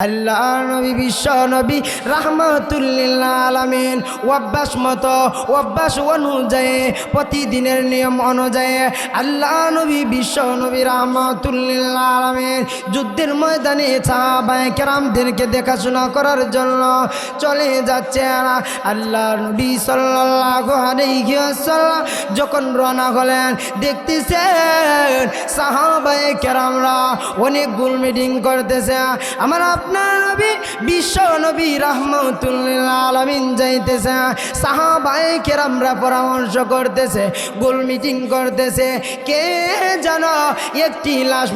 আল্লাহ নবী বিশ্ব নবী রাহমাতুল লিল আলামিন অভ্যাস অনুযায়ী প্রতিদিনের নিয়ম অনুযায়ী আল্লাহ নবী বিশ্ব নবী রাহমাতুল লিল আলামিন যুদ্ধের ময়দানে সাহাবায়ে কেরামদেরকে দেখাশোনা করার জন্য চলে যাচ্ছে। আল্লাহ নবী সাল্লাল্লাহু আলাইহি ওয়াসাল্লাম যখন রওনা হলেন দেখতেছেন সাহাবায়ে কেরামরা অনেক গোল মিটিং করতেছে। আমার আপনার নবী বিশ্ব নবী রাহমাতুল লিল আলামিন যাইতেছে, সাহাবায়ে কেরামরা পরামর্শ করতেছে, গোল মিটিং করতেছে। কে যেন একটি লাশ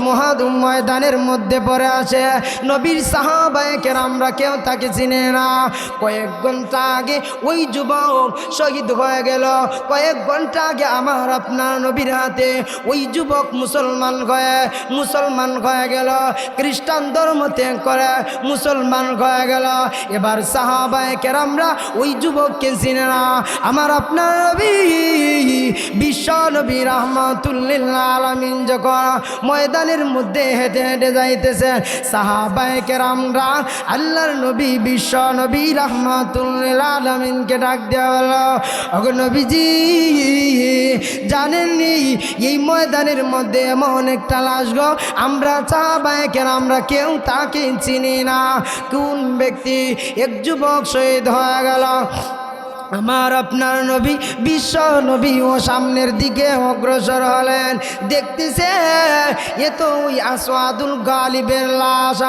ময়দানের মধ্যে পড়ে আসে। নবীর সাহাবায়ে কেরামরা কেউ তাকে চিনে না। কয়েক ঘন্টা আগে ওই যুবক শহীদ হয়ে গেল, কয়েক ঘন্টা আগে আমার আপনার নবীর হাতে ওই যুবক মুসলমান হয়ে গেল, খ্রিস্টান ধর্ম ত্যাগ করে মুসলমান হয়ে গেল। এবার সাহাবায়ে কেরামরা ওই যুবককে চিনে না। আমার আপনার নবী বিশ্ব নবী রাহমাতুল লিল আলামিন যখন ময়দানের মধ্যে হেঁটে হেঁটে যাইতেছে, সাহাবায়ে কেরামরা আল্লাহর নবী বিশ্ব নবী রাহমাতুল লিল আলামিনকে ডাক দেওয়া হলো, ওগো নবীজি জানেননি এই ময়দানের মধ্যে এমন একটা লাশ গো, আমরা সাহাবায়ে কেরামরা কেউ তাকে চিনি না। কোন ব্যক্তি? এক যুবক শহীদ হয়ে গেল। আমার আপনার নবী বিশ্ব নবী ও সামনের দিকে অগ্রসর হলেন, দেখতেছে এ তো ওই আসওয়াদুল গালিবের লাশ।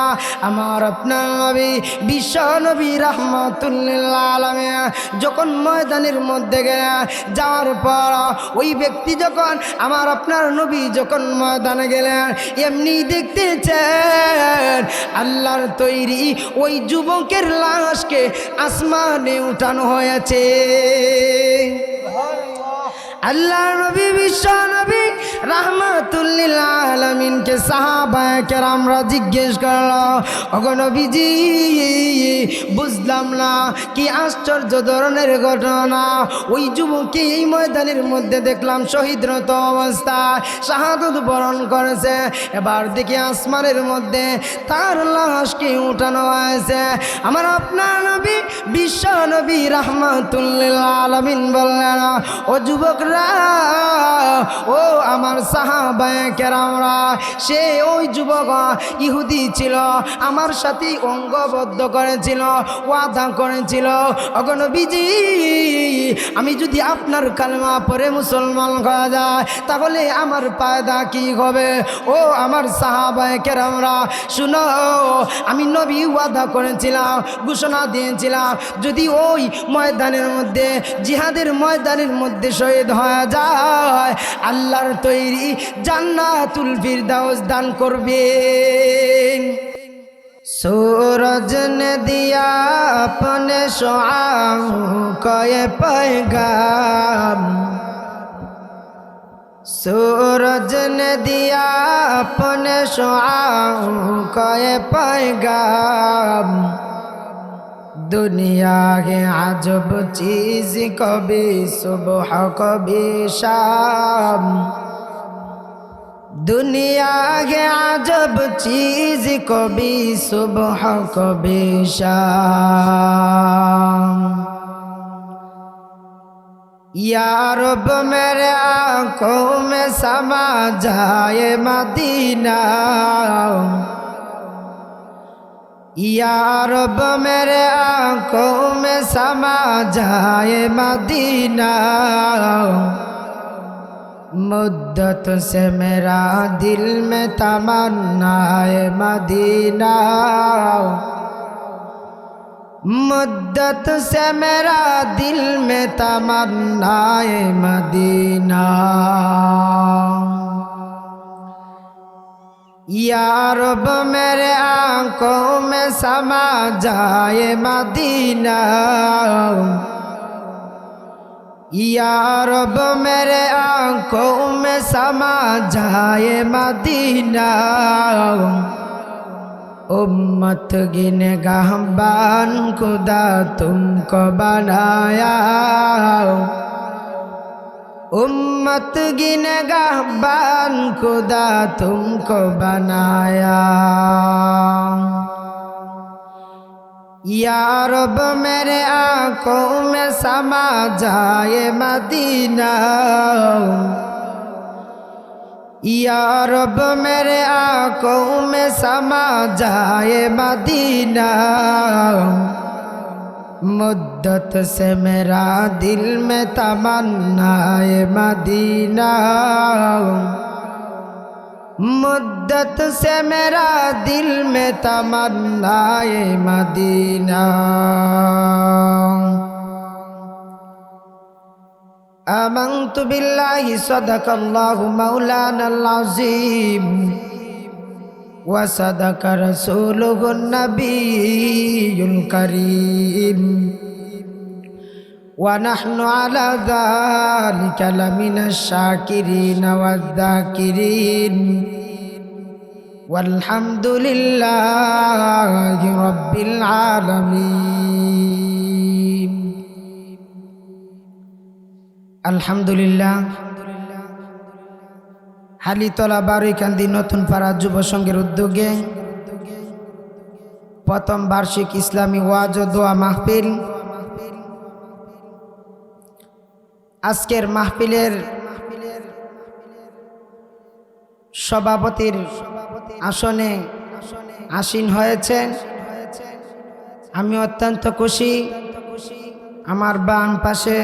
আমার আপনার নবী বিশ্ব নবী রাহমাতুল লিল আলামিন যখন ময়দানের মধ্যে গেলেন, যাওয়ার পর ওই ব্যক্তি যখন আমার আপনার নবী যখন ময়দানে গেলেন, এমনি দেখতেছেন আল্লাহর তৈরি ওই যুবকের লাশকে আসমানে উঠানো হয়েছে। আল্লাহ নবী বিশ্ব নবী রাহমাতুল লিল আলামিনকে সাহাবায়ে কেরামরা জিজ্ঞেস করলো, ওগো নবীজি বুঝলাম না কি আশ্চর্য ধরনের ঘটনা, ওই যুবককে এই ময়দানের মধ্যে দেখলাম শহীদরত অবস্থায় শাহাদত বরণ করেছে, এবার দেখি আসমানের মধ্যে তার লাশকে উঠানো হয়েছে। আমার আপনার নবী বিশ্ব নবী রাহমাতুল লিল আলামিন বললেন, ও যুবকরা, ও আমার সাহাবায়ে কেরামরা, সে ওই যুবক ইহুদি ছিল, আমার সাথে অঙ্গবদ্ধ করেছিল, ওয়াদা করেছিল, ওগো নবীজি আমি যদি আপনার কালেমা পড়ে মুসলমান হয়ে যায় তাহলে আমার ফায়দা কি হবে? ও আমার সাহাবায়ে কেরামরা শুনো, আমি নবী ওয়াদা করেছিলাম, ঘোষণা দিয়েছিলাম, যদি ওই ময়দানের মধ্যে জিহাদের ময়দানের মধ্যে শহীদ হয়ে যায় আল্লাহর তৈরি জান্নাতুল ফিরদাউস দান করবেন। सूरज ने दिया अपने शुआओं को ये पैगाम, सूरज ने दिया अपने शुआओं को ये पैगाम, दुनिया के अजब चीज कभी सुबह कभी शाम, दुनिया के अजब चीज कभी सुबह कभी शाम। या रब मेरे आँखों में समा जाए मदीना, या रब मेरे आँखों में समा जाए मदीना, मुद्दत से मेरा दिल में तमन्ना है मदीना, मुद्दत से मेरा दिल में तमन्ना है मदीना। या रब मेरे आँखों में समा जाए मदीना, या रब मेरे आँखों में समा जाए मदीना, उम्मत गिनगाहबान खुदा तुमको बनाया, उम्मत गिनगाहबान खुदा तुमको बनाया। या रब मेरे आंखों में समा जाए मदीना, या रब मेरे आंखों में समा जाए मदीना। मुद्दत से मेरा दिल में तमन्नाए मदीना, मुद्दत से मेरा दिल में तमन्नाए मदीना। आमंतु बिल्लाहि सदकल्लाहु मौलानल अज़ीम व सदक रसूलुहुन नबियुल करीम व नहनु अला ज़ालिका लमिनश शाकिरीन वज़्ज़ाकिरीन वल्हम्दुलिल्लाहि रब्बिल आलमीन। আলহামদুলিল্লাহ। হালিতলা বারুইকান্দি নতুন পাড়া যুব সংঘের উদ্যোগে প্রথম বার্ষিক ইসলামী ওয়াজ ও দোয়া মাহফিল। আজকের মাহফিলের সভাপতির আসনে আসীন হয়েছেন। আমি অত্যন্ত খুশি। আমার বাম পাশে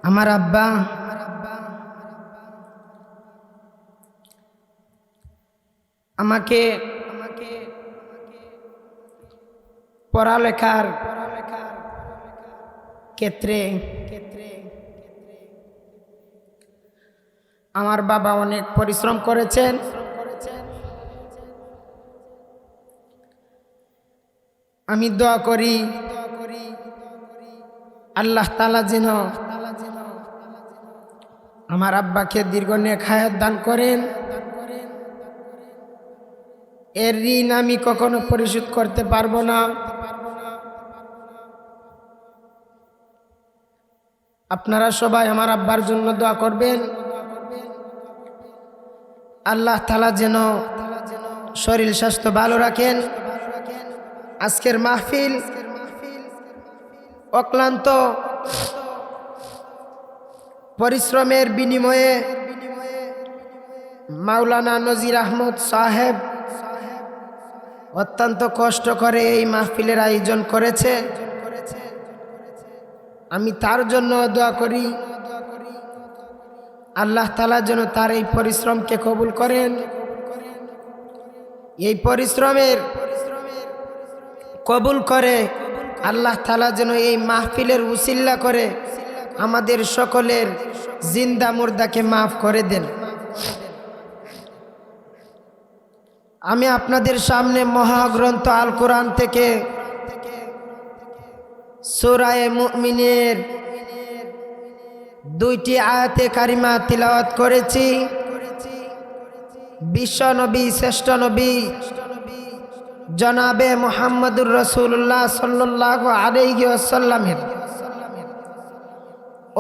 আমার আব্বা, আমাকে পড়ালেখার ক্ষেত্রে আমার বাবা অনেক পরিশ্রম করেছেন। আমি দোয়া করি আল্লাহ তাআলা যেন আমার আব্বাকে দীর্ঘ নেক হায়াত দান করেন। এর ঋণ আমি কখনো পরিশোধ করতে পারবো না। আপনারা সবাই আমার আব্বার জন্য দোয়া করবেন। আল্লাহ তাআলা যেন শরীর স্বাস্থ্য ভালো রাখেন। আজকের মাহফিল অক্লান্ত পরিশ্রমের বিনিময়ে মাওলানা নজির আহমদ সাহেব অত্যন্ত কষ্ট করে এই মাহফিলের আয়োজন করেছে। আমি তার জন্য দোয়া করি আল্লাহ তাআলা যেন তার এই পরিশ্রমকে কবুল করেন। এই পরিশ্রমের কবুল করে আল্লাহ তাআলা যেন এই মাহফিলের উসিলা করে আমাদের সকলের জিন্দা মুর্দাকে মাফ করে দেন। আমি আপনাদের সামনে মহাগ্রন্থ আল কোরআন থেকে সূরা মুমিনের 2টি আয়াতে কারিমা তিলাওয়াত করেছি। বিশ্ব নবী, শ্রেষ্ঠ নবী জনাবে মুহাম্মদুর রাসূলুল্লাহ সাল্লাল্লাহু আলাইহি ওয়াসাল্লামের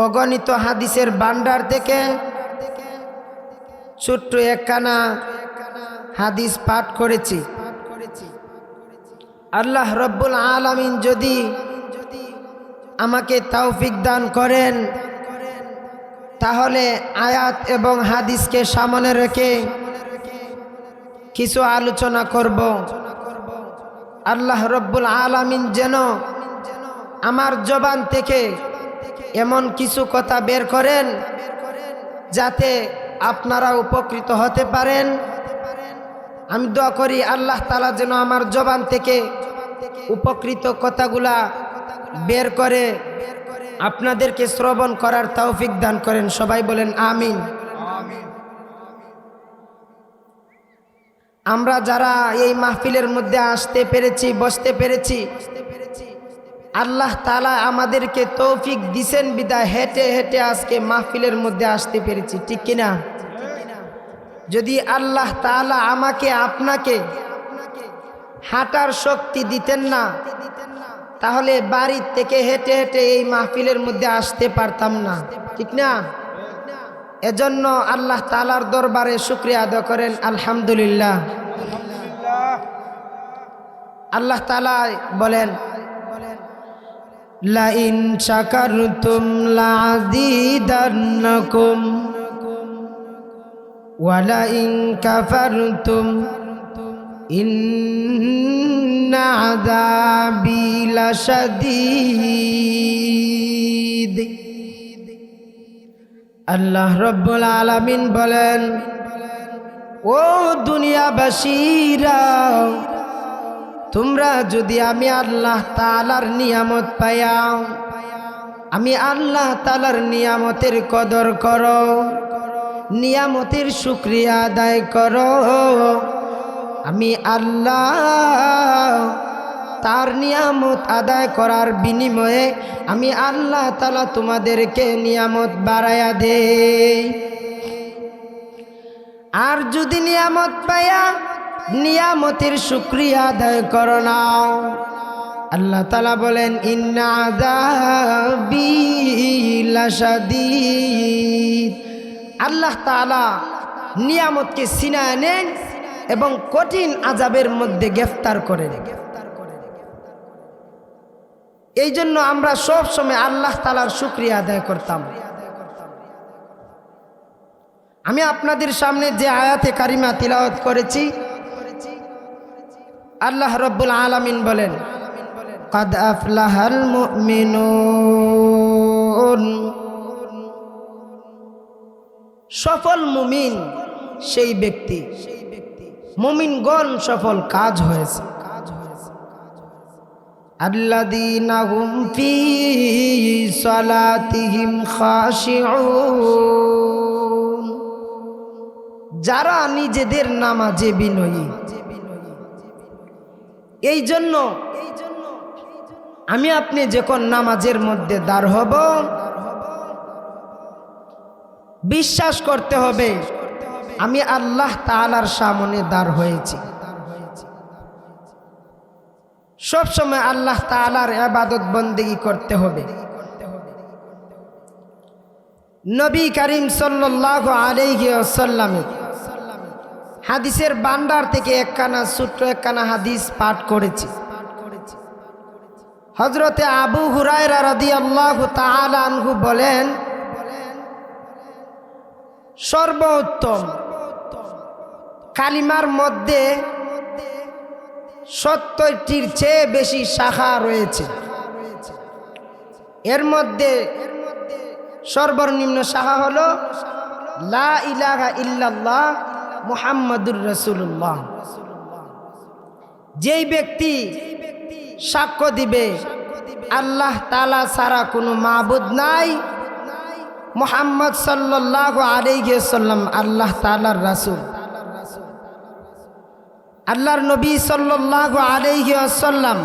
অগণিত হাদিসের ভান্ডার থেকে ছোট্ট একখানা হাদিস পাঠ করেছি। আল্লাহ রব্বুল আলামিন যদি আমাকে তৌফিক দান করেন তাহলে আয়াত এবং হাদিসকে সামনে রেখে কিছু আলোচনা করব। আল্লাহ রব্বুল আলামিন যেন আমার জবান থেকে এমন কিছু কথা বের করেন যাতে আপনারা উপকৃত হতে পারেন। আমি দোয়া করি আল্লাহ তাআলা যেন আমার জবান থেকে উপকৃত কথাগুলা বের করে আপনাদেরকে শ্রবণ করার তৌফিক দান করেন। সবাই বলেন আমিন। আমরা যারা এই মাহফিলের মধ্যে আসতে পেরেছি, বসতে পেরেছি, আল্লাহ তাআলা আমাদেরকে তৌফিক দিছেন বিদায় হেঁটে হেঁটে আজকে মাহফিলের মধ্যে আসতে পেরেছি, ঠিক কিনা? যদি আল্লাহ তাআলা আমাকে আপনাকে হাঁটার শক্তি দিতেন না তাহলে বাড়ি থেকে হেঁটে হেঁটে এই মাহফিলের মধ্যে আসতে পারতাম না, ঠিক না? এজন্য আল্লাহ তাআলার দরবারে শুকরিয়া আদায় করেন আলহামদুলিল্লাহ। আল্লাহ তাআলা বলেন, লা ইন শাকারতুম লাযীদান্নাকুম ওয়া লা ইন কাফারতুম ইন্না আযাবি লাশাদীদ। আল্লাহ রাব্বুল আলামিন বলেন, ও দুনিয়াবাসীরা, তোমরা যদি আমি আল্লাহ তাআলার নিয়ামত পাইয়াও, আমি আল্লাহ তাআলার নিয়ামতের কদর করো, নিয়ামতের শুকরিয়া আদায় করো, আমি আল্লাহ তার নিয়ামত আদায় করার বিনিময়ে আমি আল্লাহ তাআলা তোমাদেরকে নিয়ামত বাড়ায়া দেই। আর যদি নিয়ামত পাইয়া নিয়ামতের শুকরিয়া আদায় করো না, আল্লাহ তাআলা বলেন, ইন্না আযাবি লাশাদীদ। আল্লাহ তাআলা নিয়ামতকে ছিনায় নেন এবং কঠিন আযাবের মধ্যে গ্রেফতার করেন। এই জন্য আমরা সব সময় আল্লাহ তাআলার শুকরিয়া আদায় করতাম। আমি আপনাদের সামনে যে আয়াতে কারিমা তিলাওয়াত করেছি, আল্লাহ রাব্বুল আলামিন বলেন, কাদ আফলাহাল মুমিনুন। সফল মুমিন সেই ব্যক্তি, মুমিনগণ সফল কাজ হয়েছে। আল্লাযীনা হুম ফী সালাতিহিম খাশিউন। যারা নিজেদের নামাজে বিনয়ী। এই জন্য আমি আপনি যখন নামাজের মধ্যে দাঁড় হব, বিশ্বাস করতে হবে আমি আল্লাহ তাআলার সামনে দাঁড় হয়েছি। সব সময় আল্লাহ তাআলার ইবাদত বন্দেগী করতে হবে। নবী করিম সাল্লাল্লাহু আলাইহি ওয়াসাল্লাম হাদিসের ভান্ডার থেকে একখানা ছোট্ট একখানা হাদিস পাঠ করেছি। হযরতে আবু হুরায়রা রাদিয়াল্লাহু তাআলা আনহু বলেন, সর্বোত্তম কালিমার মধ্যে 70টির চেয়ে বেশি শাখা রয়েছে। এর মধ্যে সর্বনিম্ন শাখা হলো লা ইলাহা ইল্লাল্লাহ মুহাম্মাদুর রাসূলুল্লাহ। যেই ব্যক্তি সাক্ষ্য দিবে আল্লাহ তাআলা ছাড়া কোনো মাবুদ নাই, মুহাম্মদ সাল্লাল্লাহু আলাইহি ওয়াসাল্লাম আল্লাহ তাআলার রাসূল। আল্লাহর নবী সাল্লাল্লাহু আলাইহি ওয়াসাল্লাম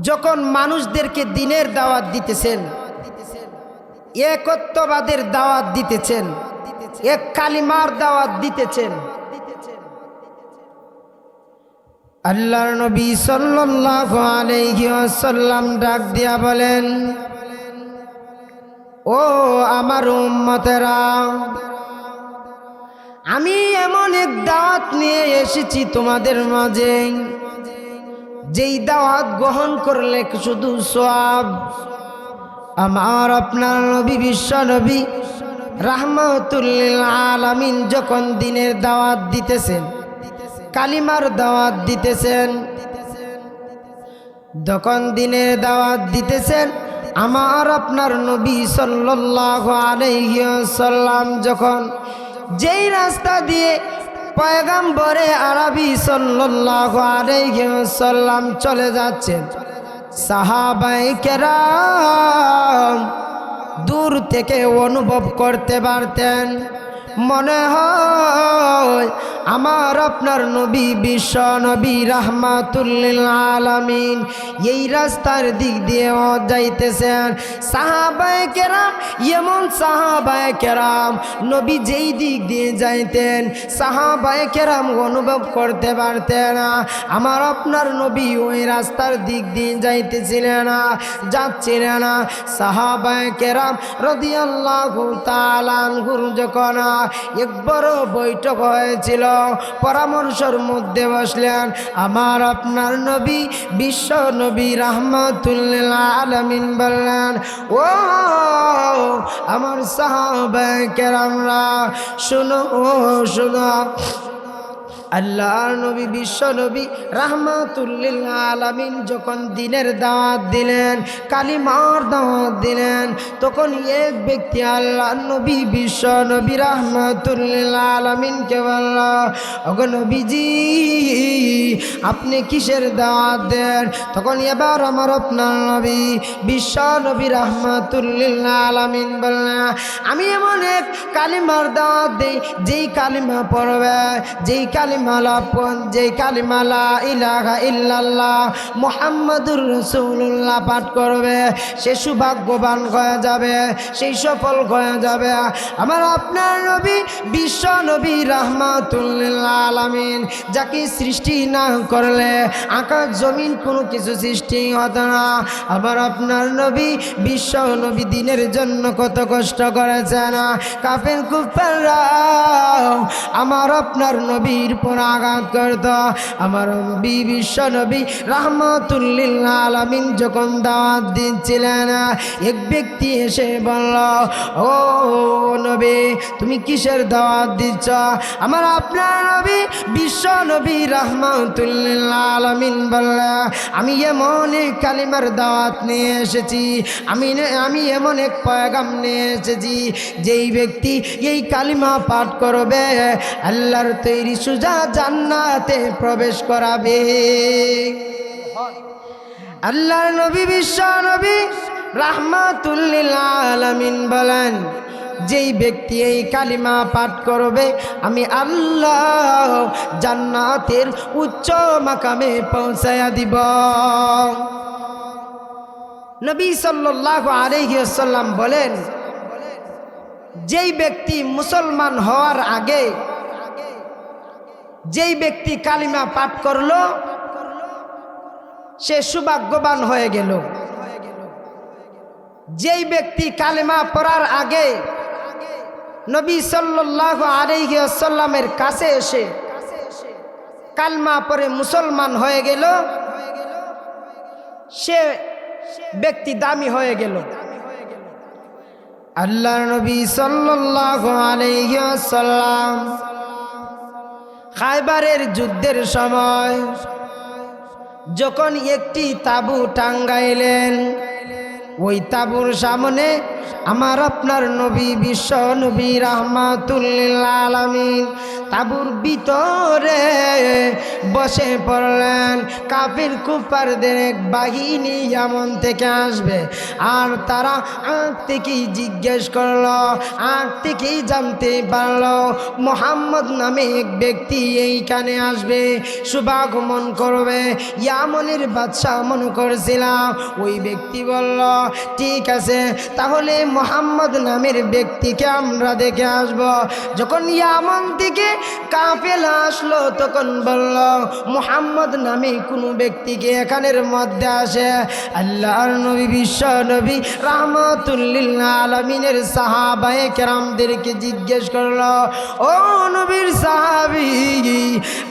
যখন মানুষদেরকে দ্বীনের দাওয়াত দিতেছেন, একত্ববাদের দাওয়াত দিতেছেন, এক কালিমার দাওয়াত দিতেছেন, আল্লাহর নবী সাল্লাল্লাহু আলাইহি ওয়াসাল্লাম ডাক দিয়া বলেন, ও আমার উম্মতেরা, আমি এমন এক দাওয়াত নিয়ে এসেছি তোমাদের মাঝে, যেই দাওয়াত গ্রহণ করলে শুধু সওয়াব। আমার আপনার নবী বিশ্ব নবী রাহমাতুল লিল আলামিন যখন দ্বীনের দাওয়াত দিতেছেন, কালিমার দাওয়াত দিতেছেন, যখন দ্বীনের দাওয়াত দিতেছেন, আমার আপনার নবী সাল্লাল্লাহু আলাইহি ওয়াসাল্লাম যখন যেই রাস্তা দিয়ে পয়গম্বরে আরবি সাল্লাল্লাহু আলাইহি ওয়াসাল্লাম চলে যাচ্ছেন, সাহাবায়ে কেরাম দূর থেকে অনুভব করতে পারতেন, মনে হয় আমার আপনার নবী বিশ্ব নবী রাহমাতুল লিল আলামিন এই রাস্তার দিক দিয়ে যাইতেছেন। সাহাবায়ে কেরাম, এমন সাহাবায়ে কেরাম, নবী যেই দিক দিয়ে যাইতেন সাহাবায়ে কেরাম অনুভব করতে পারতেন না আমার আপনার নবী ওই রাস্তার দিক দিয়ে যাইতেছিলেন না, যাচ্ছিলেন না। সাহাবায়ে কেরাম রাদিয়াল্লাহু তাআলা আনহুর যখন এক বড় বৈঠক হয়েছিল, পরামর্শের মধ্যে বসলেন। আমার আপনার নবী বিশ্ব নবী রাহমাতুল আলামিন বললেন, ও আমার সাহাবায়ে কেরামরা শুনো শুনো, আল্লাহর নবী বিশ্ব নবী রাহমাতুল আলামিন যখন দিনের দাওয়াত দিলেন, কালিমার দাওয়াত দিলেন, তখন এক ব্যক্তি আল্লাহর নবী বিশ্ব নবী রাহমাতুল আলামিনকে বলল, ওগো নবীজি আপনি কিসের দাওয়াত দেন? তখন এবার আমার আপনার নবী বিশ্ব নবী রাহমাতুল আলামিন বললেন, আমি এমন এক কালিমার দাওয়াত দেই, যেই কালিমা পড়বে, যেই কালিমা যে কালিমা লা ইলাহা ইল্লাল্লাহ মুহাম্মাদুর রাসূলুল্লাহ পাঠ করবে, সে সৌভাগ্যবান হয়ে যাবে, সেই সফল হয়ে যাবে। আমার আপনার নবী বিশ্ব নবী রাহমাতুল আলামিন, যাকে সৃষ্টি না করলে আকাশ জমিন কোনো কিছু সৃষ্টি হতো না। আমার আপনার নবী বিশ্ব নবী দিনের জন্য কত কষ্ট করেছেন। কাফের কুফাররা আমার আপনার নবীর আঘাত করত। আমার নবী বিশ্ব নবী রাহমাতুল আলামিন যখন দাওয়াত দিচ্ছিলেন, এক ব্যক্তি এসে বলল, ও নবী তুমি কিসের দাওয়াত দিচ্ছ? আমার আপনার নবী বিশ্ব নবী রাহমাতুল আলামিন বলল, আমি এমন এক কালিমার দাওয়াত নিয়ে এসেছি, আমি এমন এক পয়গাম নিয়ে এসেছি, যেই ব্যক্তি এই কালিমা পাঠ করবে আল্লাহর তৈরি সুজা জান্নাতে প্রবেশ করাবে। আল্লাহর নবী বিশ্ব নবী রাহমাতুল আলামিন বলেন, যেই ব্যক্তি এই কালিমা পাঠ করবে আমি আল্লাহ জান্নাতের উচ্চ মাকামে পৌঁছায়া দিব। নবী সাল্লাল্লাহু আলাইহি ওয়াসাল্লাম বলেন, যেই ব্যক্তি মুসলমান হওয়ার আগে যেই ব্যক্তি কালিমা পাঠ করলো সে সৌভাগ্যবান হয়ে গেল। যেই ব্যক্তি কালিমা পড়ার আগে নবী সাল্লাল্লাহু আলাইহি ওয়াসাল্লামের কাছে এসে কালিমা পড়ে মুসলমান হয়ে গেল, সে ব্যক্তি দামি হয়ে গেল। আল্লাহর নবী সাল্লাল্লাহু আলাইহি ওয়াসাল্লাম খায়বারের যুদ্ধের সময় যখন একটি তাঁবু টাঙ্গাইলেন, ওই তাঁবুর সামনে আমার আপনার নবী বিশ্ব নবী রাহমাতুল আলামিন তাঁবুর ভিতরে বসে পড়লেন। কাফির কুফারদের এক বাহিনী ইয়ামন থেকে আসবে, আর তারা আগ থেকেই জিজ্ঞেস করলো, আগ থেকেই জানতে পারলো মুহাম্মদ নামে এক ব্যক্তি এইখানে আসবে, শুভাগমন করবে। ইয়ামনের বাদশাহ মনে করেছিলাম। ওই ব্যক্তি বলল, ঠিক আছে তাহলে মুহাম্মদ নামের ব্যক্তিকে আমরা দেখে আসব। যখন ইয়ামন থেকে কাফেলা আসলো তখন বলল, মুহাম্মদ নামে কোনো ব্যক্তিকে এখানের মধ্যে আসে। আল্লাহর নবী বিশ্ব নবী রাহমাতুল আলামিনের সাহাবায়ে কেরামদেরকে জিজ্ঞেস করলো, ও নবীর সাহাবী,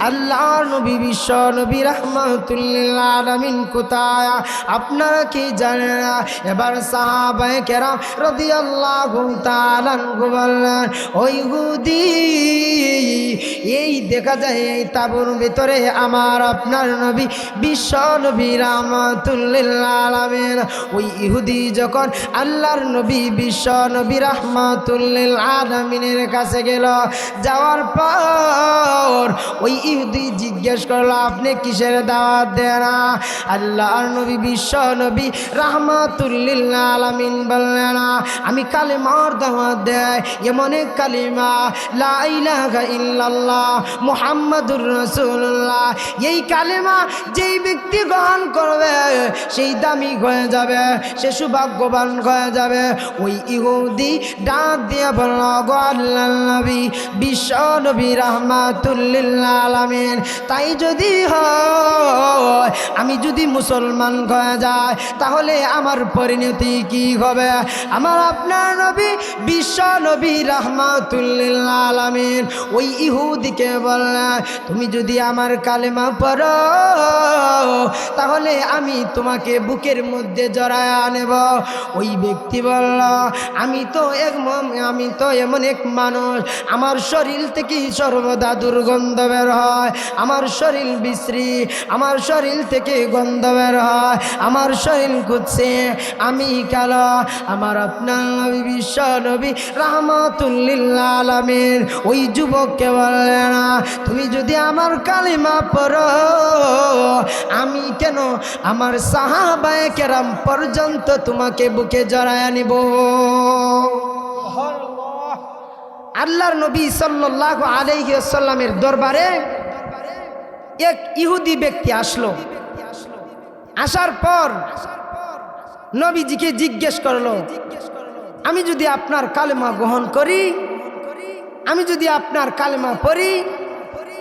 আল্লাহর নবী বিশ্ব নবী রাহমাতুল আলামিন কোথায়, আপনারা কি জানেন না? এবার সাহাবায়ে কেরাম রাদিয়াল্লাহু তাআলা আনহু বললেন, ওই ইহুদি, এই দেখা যায় এই তাঁবুর ভিতরে আমার আপনার নবী বিশ্ব নবী রাহমাতুল আলামিন। ওই ইহুদি যখন আল্লাহর নবী বিশ্ব নবী রাহমাতুল আলামিনের কাছে গেল, যাওয়ার পর ওই ইহুদি জিজ্ঞেস করলো, আপনি কিসের দাওয়াত দেন? আল্লাহর নবী বিশ্ব নবী রাহমাতুল আলামিন বললেন, আমি কালিমার দাওয়াত দেই, এমন এক কালিমা লা ইলাহা ইল্লাল্লাহ মুহাম্মাদুর রাসূলুল্লাহ। এই কালিমা যেই ব্যক্তি গ্রহণ করবে সেই দামি হয়ে যাবে, সে সৌভাগ্যবান হয়ে যাবে। ওই ইহুদি ডাক দিয়ে বলল, গো আল্লাহর নবী বিশ্ব নবী রাহমাতুল আলামিন, তাই যদি হয় আমি আমি যদি মুসলমান হয়ে যাই তাহলে আমার পরিণতি কি হবে? আমার আপনার নবী বিশ্ব নবী রাহমাতুল লিল আলামিন ওই ইহুদিকে বললেন, তুমি যদি আমার কালেমা পড়ো তাহলে আমি তোমাকে বুকের মধ্যে জড়ায় নেব। ওই ব্যক্তি বলল, আমি তো এমন এক মানুষ, আমার শরীর থেকে সর্বদা দুর্গন্ধ বের হয়, আমার শরীর বিশ্রী, আমার শরীর থেকে গন্ধ বের হয়, আমার শরীর কুৎসে, আমি কালো। আমার আপনার নবী বিশ্ব নবী রাহমাতুল লিল আলামিন ওই যুবককে বললেন, তুমি যদি আমার কালিমা পড়ো আমি কেন আমার সাহাবায়ে কেরাম পর্যন্ত তোমাকে বুকে জড়ায় নিব। আল্লাহর নবী সাল্লাল্লাহু আলাইহি ওয়াসাল্লামের দরবারে এক ইহুদি ব্যক্তি আসলো। আসার পর নবীজিকে জিজ্ঞেস করলো, আমি যদি আপনার কালেমা গ্রহণ করি, আমি যদি আপনার কালেমা পড়ি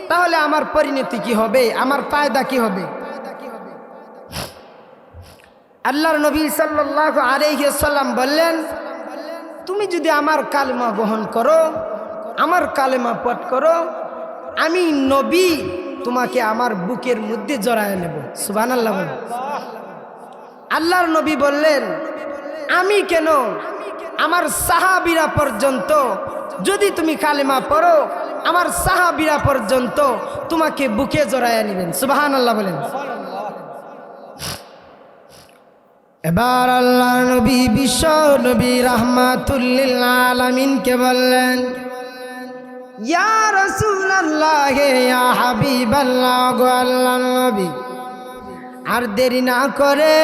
তাহলে আমার পরিণতি কি হবে, আমার ফায়দা কি হবে? আল্লাহর নবী সাল্লাল্লাহু আলাইহি ওয়াসাল্লাম বললেন, তুমি যদি আমার কালেমা গ্রহণ করো, আমার কালেমা পাঠ করো, আমি নবী তোমাকে আমার বুকের মধ্যে জড়ায় নেব। সুবহানাল্লাহ। আল্লাহর নবী বললেন, আমি কেন, আমার সাহাবীরা পর্যন্ত যদি তুমি কালেমা পড়ো আমার সাহাবীরা পর্যন্ত তোমাকে বুকে জড়ায় নেবেন। সুবহানাল্লাহ বলেন। এবার আল্লাহর নবী বিশ্ব নবী রাহমাতুল লিল আলামিনকে বললেন, ইয়া রাসূলুল্লাহ, ইয়া হাবিবাল্লাহ, গো আল্লাহর নবী, আর দেরি না করে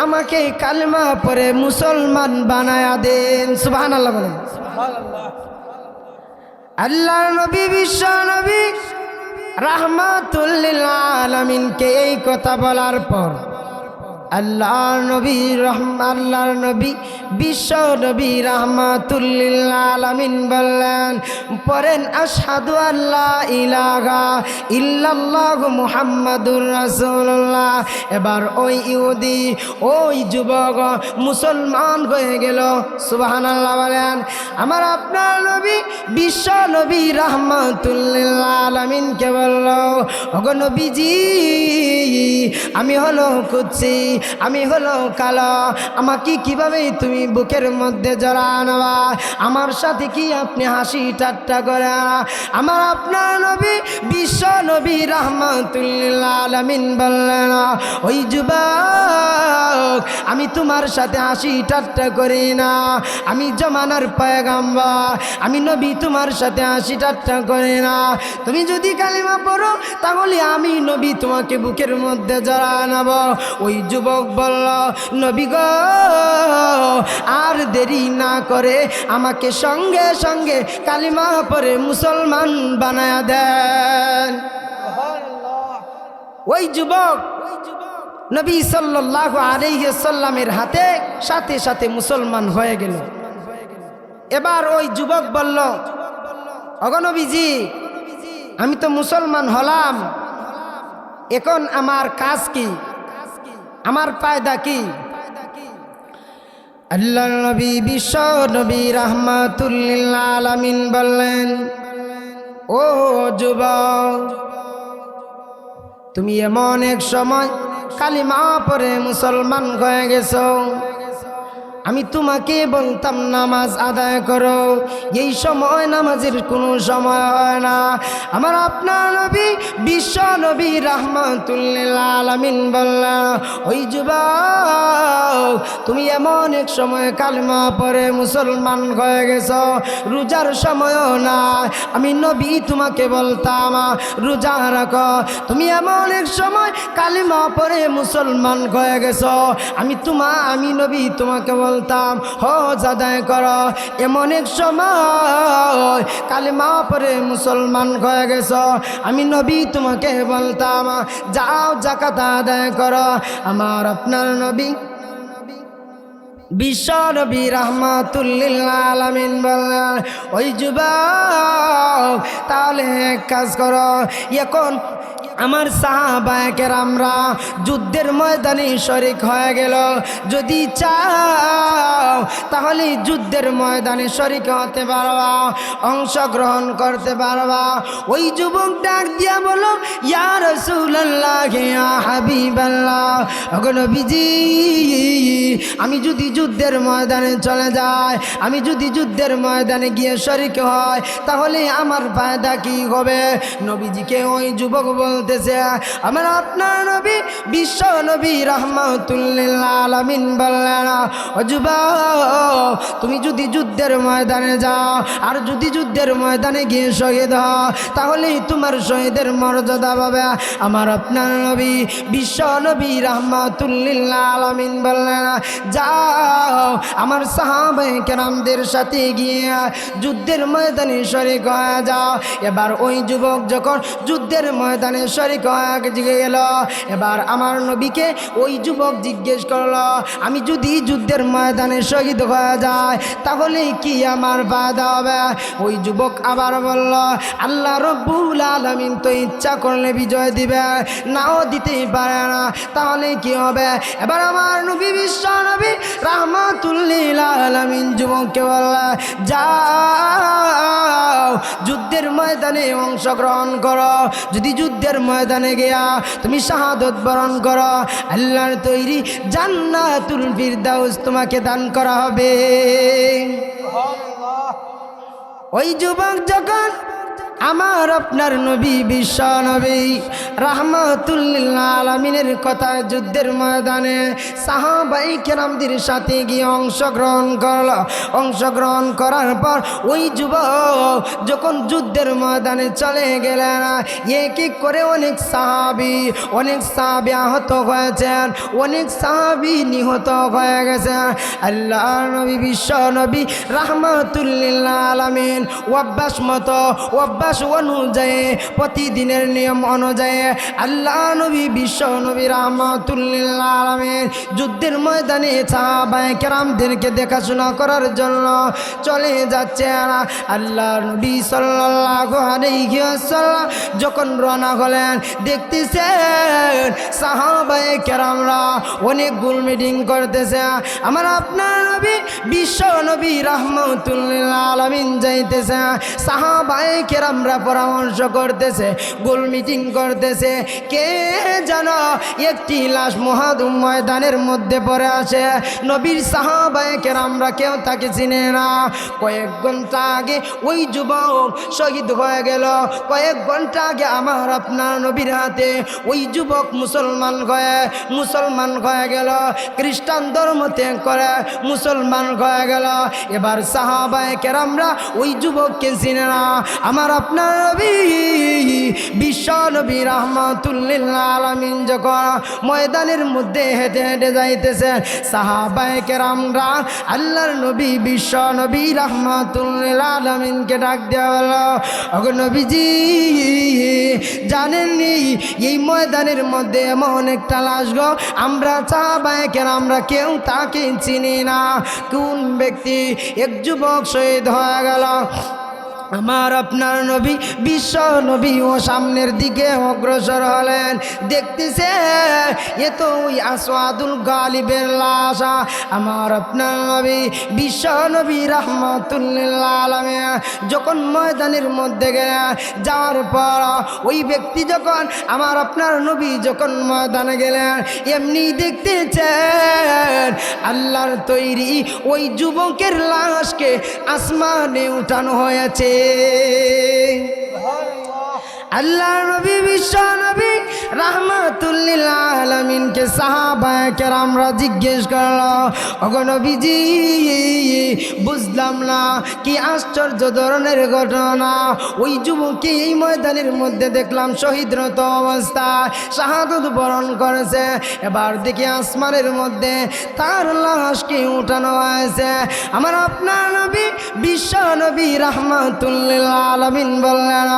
আমাকে কালেমা পড়ে মুসলমান বানায়া দেন। সুবহানাল্লাহ বলেন। আল্লাহর নবী বিশ্ব নবী রাহমাতুল লিল আলামিনকে এই কথা বলার পর আল্লাহর নবী বিশ্ব নবী রাহমাতুল লিল আলামিন বললেন, পড়েন আশহাদু আল্লা ইলাহা ইল্লাল্লাহু মুহাম্মাদুর রাসূলুল্লাহ। এবার ওই ইহুদি, ওই যুবক মুসলমান হয়ে গেল। সুবহানাল্লাহ বলেন। আমার আপনার নবী বিশ্ব নবী রাহমাতুল লিল আলামিনকে বলল, ওগো নবীজি, আমি হলো কুৎসি, আমি হলো কালো, আমাকে কিভাবে তুমি বুকের মধ্যে জড়ানোবা? আমার সাথে কি আপনি হাসি ঠাট্টা করে? আমার আপনার নবী বিশ্ব নবী রাহমাতুল লিল আলামিন বললেন, ওই যুবক, আমি তোমার সাথে হাসি ঠাট্টা করি না, আমি জমানার পয়গাম্বর, আমি নবী তোমার সাথে হাসি ঠাট্টা করি না। তুমি যদি কালিমা পড়ো তাহলে আমি নবী তোমাকে বুকের মধ্যে জড়ানোব। ওই যুবক বলল, নবী গো, আর দেরি না করে আমাকে সঙ্গে সঙ্গে কালিমা পড়ে মুসলমান বানায়া দেন। ওই যুবক নবী সাল্লাল্লাহু আলাইহি ওয়াসাল্লামের হাতে সাথে সাথে মুসলমান হয়ে গেল। এবার ওই যুবক বলল, ওগো নবীজি, আমি তো মুসলমান হলাম, এখন আমার কাজ কি, আমার ফায়দা কি? আল্লাহর নবী বিশ্ব নবী রাহমাতুল লিল আলামিন বললেন, ও যুবক, তুমি এমন এক সময় কালিমা পড়ে মুসলমান হয়ে গেছো, আমি তোমাকে বলতাম নামাজ আদায় করো, এই সময় নামাজের কোনো সময় হয় না। আমার আপনার নবী বিশ্ব নবী রাহমাতুল লিল আলামিন বললেন, ওই যুবক, তুমি এমন এক সময় কালিমা পড়ে মুসলমান হয়ে গেছো, রোজার সময়ও না, আমি নবী তোমাকে বলতাম রোজা রাখো। তুমি এমন এক সময় কালিমা পড়ে মুসলমান হয়ে গেছো, আমি নবী তোমাকে বলতাম হজ আদায় করো। এমন এক সময় কালিমা পড়ে মুসলমান হয়ে গেছো, আমি নবী তোমাকে বলতাম যাও যাকাত আদায় করো। আমার আপনার নবী বিশ্ব নবী রাহমাতুল্লিল আলামিন বললেন, ওই যুবক তাহলে এক কাজ করো, এখন আমার সাহাবায়ে কেরামরা যুদ্ধের ময়দানে শরীক হয়ে গেল, যদি চাও তাহলে যুদ্ধের ময়দানে শরীক হতে পারবা, অংশগ্রহণ করতে পারবা। ওই যুবক ডাক দিয়া বলো, ইয়া রাসূলুল্লাহ ইয়া হাবিবাল্লাহ, ওগো নবীজি, আমি যদি যুদ্ধের ময়দানে চলে যাই, আমি যদি যুদ্ধের ময়দানে গিয়ে শরীক হয়, তাহলে আমার ফায়দা কি হবে? নবীজিকে ওই যুবক বলতেছে, আমার আপনার নবী বিশ্ব নবী রাহমাতুল্লিল আলামিন বললেন, ও যুবক, তুমি যদি যুদ্ধের ময়দানে যাও আর যদি যুদ্ধের ময়দানে গিয়ে শহীদ হও, তাহলেই তোমার শহীদের মর্যাদা পাবে। আমার আপনার নবী বিশ্ব নবী রাহমাতুল্লিল আলামিন বললেন, যাও আমার সাহাবায়ে কেরামদের সাথে গিয়ে যুদ্ধের ময়দানে শরীক হয়ে যাও। এবার ওই যুবক যখন যুদ্ধের ময়দানে শরীক হয়ে গেল, এবার আমার নবীকে ওই যুবক জিজ্ঞেস করলো, আমি যদি যুদ্ধের ময়দানে শহীদ হয়ে যায় তাহলে কি আমার ফায়দা হবে? ওই যুবক আবার বলল, আল্লাহ রব্বুল আলামিন তো ইচ্ছা করলে বিজয় দিবে, নাও দিতেই পারে না, তাহলে কি হবে? এবার আমার নবী বিশ্ব নবী রাহমাতুল্লিল আলামিন যুবককে বলল, যাও যুদ্ধের ময়দানে অংশগ্রহণ করো, যদি যুদ্ধের ময়দানে গিয়া তুমি শাহাদত বরণ করো, আল্লাহর তৈরি জান্নাতুল ফিরদাউস তোমাকে দান করা হবে। ওই যুবক যখন আমার আপনার নবী বিশ্ব নবী রাহমাতুল্লিল আলামিনের কথা যুদ্ধের ময়দানে সাহাবায়ে কেরামদের সাথে গিয়ে অংশগ্রহণ করলো, অংশগ্রহণ করার পর ওই যুবক যখন যুদ্ধের ময়দানে চলে গেলেন, এক এক করে অনেক সাহাবী আহত হয়েছেন, অনেক সাহাবী নিহত হয়ে গেছেন। আল্লাহর নবী বিশ্ব নবী রাহমাতুল্লিল আলামিন অভ্যাস অনুযায়ী, প্রতিদিনের নিয়ম অনুযায়ী আল্লাহ নবী বিশ্ব নবী রাহমাতুল্লিল আলামিন যুদ্ধের ময়দানে সাহাবায়ে কেরামদেরকে দেখাশোনা করার জন্য চলে যাচ্ছেন। আল্লাহ নবী সাল্লাল্লাহু আলাইহি ওয়াসাল্লাম যখন রওনা হলেন, দেখতেছেন সাহাবায়ে কেরামরা অনেক গোল মিটিং করতেছে। আমার আপনার নবী বিশ্ব নবী রাহমাতুল্লিল আলামিন যাইতেছে, সাহাবায়ে কেরামরা পরামর্শ করতেছে, গোল মিটিং করতেছে। কে যেন একটি লাশ ময়দানের মধ্যে পড়ে আসে, নবীর সাহাবায়ে কেরামরা কেউ তাকে চিনে না। কয়েক ঘন্টা আগে ওই যুবক শহীদ হয়ে গেল, কয়েক ঘন্টা আগে আমার আপনার নবীর হাতে ওই যুবক মুসলমান হয়ে গেল, খ্রিস্টান ধর্ম ত্যাগ করে মুসলমান হয়ে গেল। এবার সাহাবায়ে কেরামরা ওই যুবককে চিনে না। আমার আপনার নবী বিশ্ব নবী রাহমাতুল্লিল আলামিন যখন ময়দানের মধ্যে হেঁটে হেঁটে যাইতেছেন, সাহাবায়ে কেরামরা আল্লাহর নবী বিশ্ব নবী রাহমাতুল্লিল আলামিনকে ডাক দেওয়া হলো, ওগো নবীজি, জানেননি এই ময়দানের মধ্যে এমন একটা লাশ গো, আমরা সাহাবায়ে কেরামরা কেউ তাকে চিনি না। কোন ব্যক্তি? এক যুবক শহীদ হয়ে গেল। আমার আপনার নবী বিশ্ব নবী ও সামনের দিকে অগ্রসর হলেন, দেখতেছে এ তো ওই আসওয়াদুল গালিবের লাশ। আমার আপনার নবী বিশ্ব নবী রাহমাতুল্লিল আলামিন যখন ময়দানের মধ্যে গেলেন, যাওয়ার পর ওই ব্যক্তি যখন আমার আপনার নবী যখন ময়দানে গেলেন, এমনি দেখতেছেন আল্লাহর তৈরি ওই যুবকের লাশকে আসমানে উঠানো হয়েছে। আল্লাহ নবী বিশ্ব নবী রাহমাতুল্লিল আলামিনকে সাহাবায়ে কেরামরা জিজ্ঞেস করলো, ওগো নবীজি, বুঝলাম না কি আশ্চর্য ধরনের ঘটনা, ওই যুবককে এই ময়দানের মধ্যে দেখলাম শহীদরত অবস্থায় শাহাদত বরণ করেছে, এবার দেখি আসমানের মধ্যে তার লাশকে উঠানো হয়েছে। আমার আপনার নবী বিশ্ব নবী রাহমাতুল্লিল আলামিন বললেন,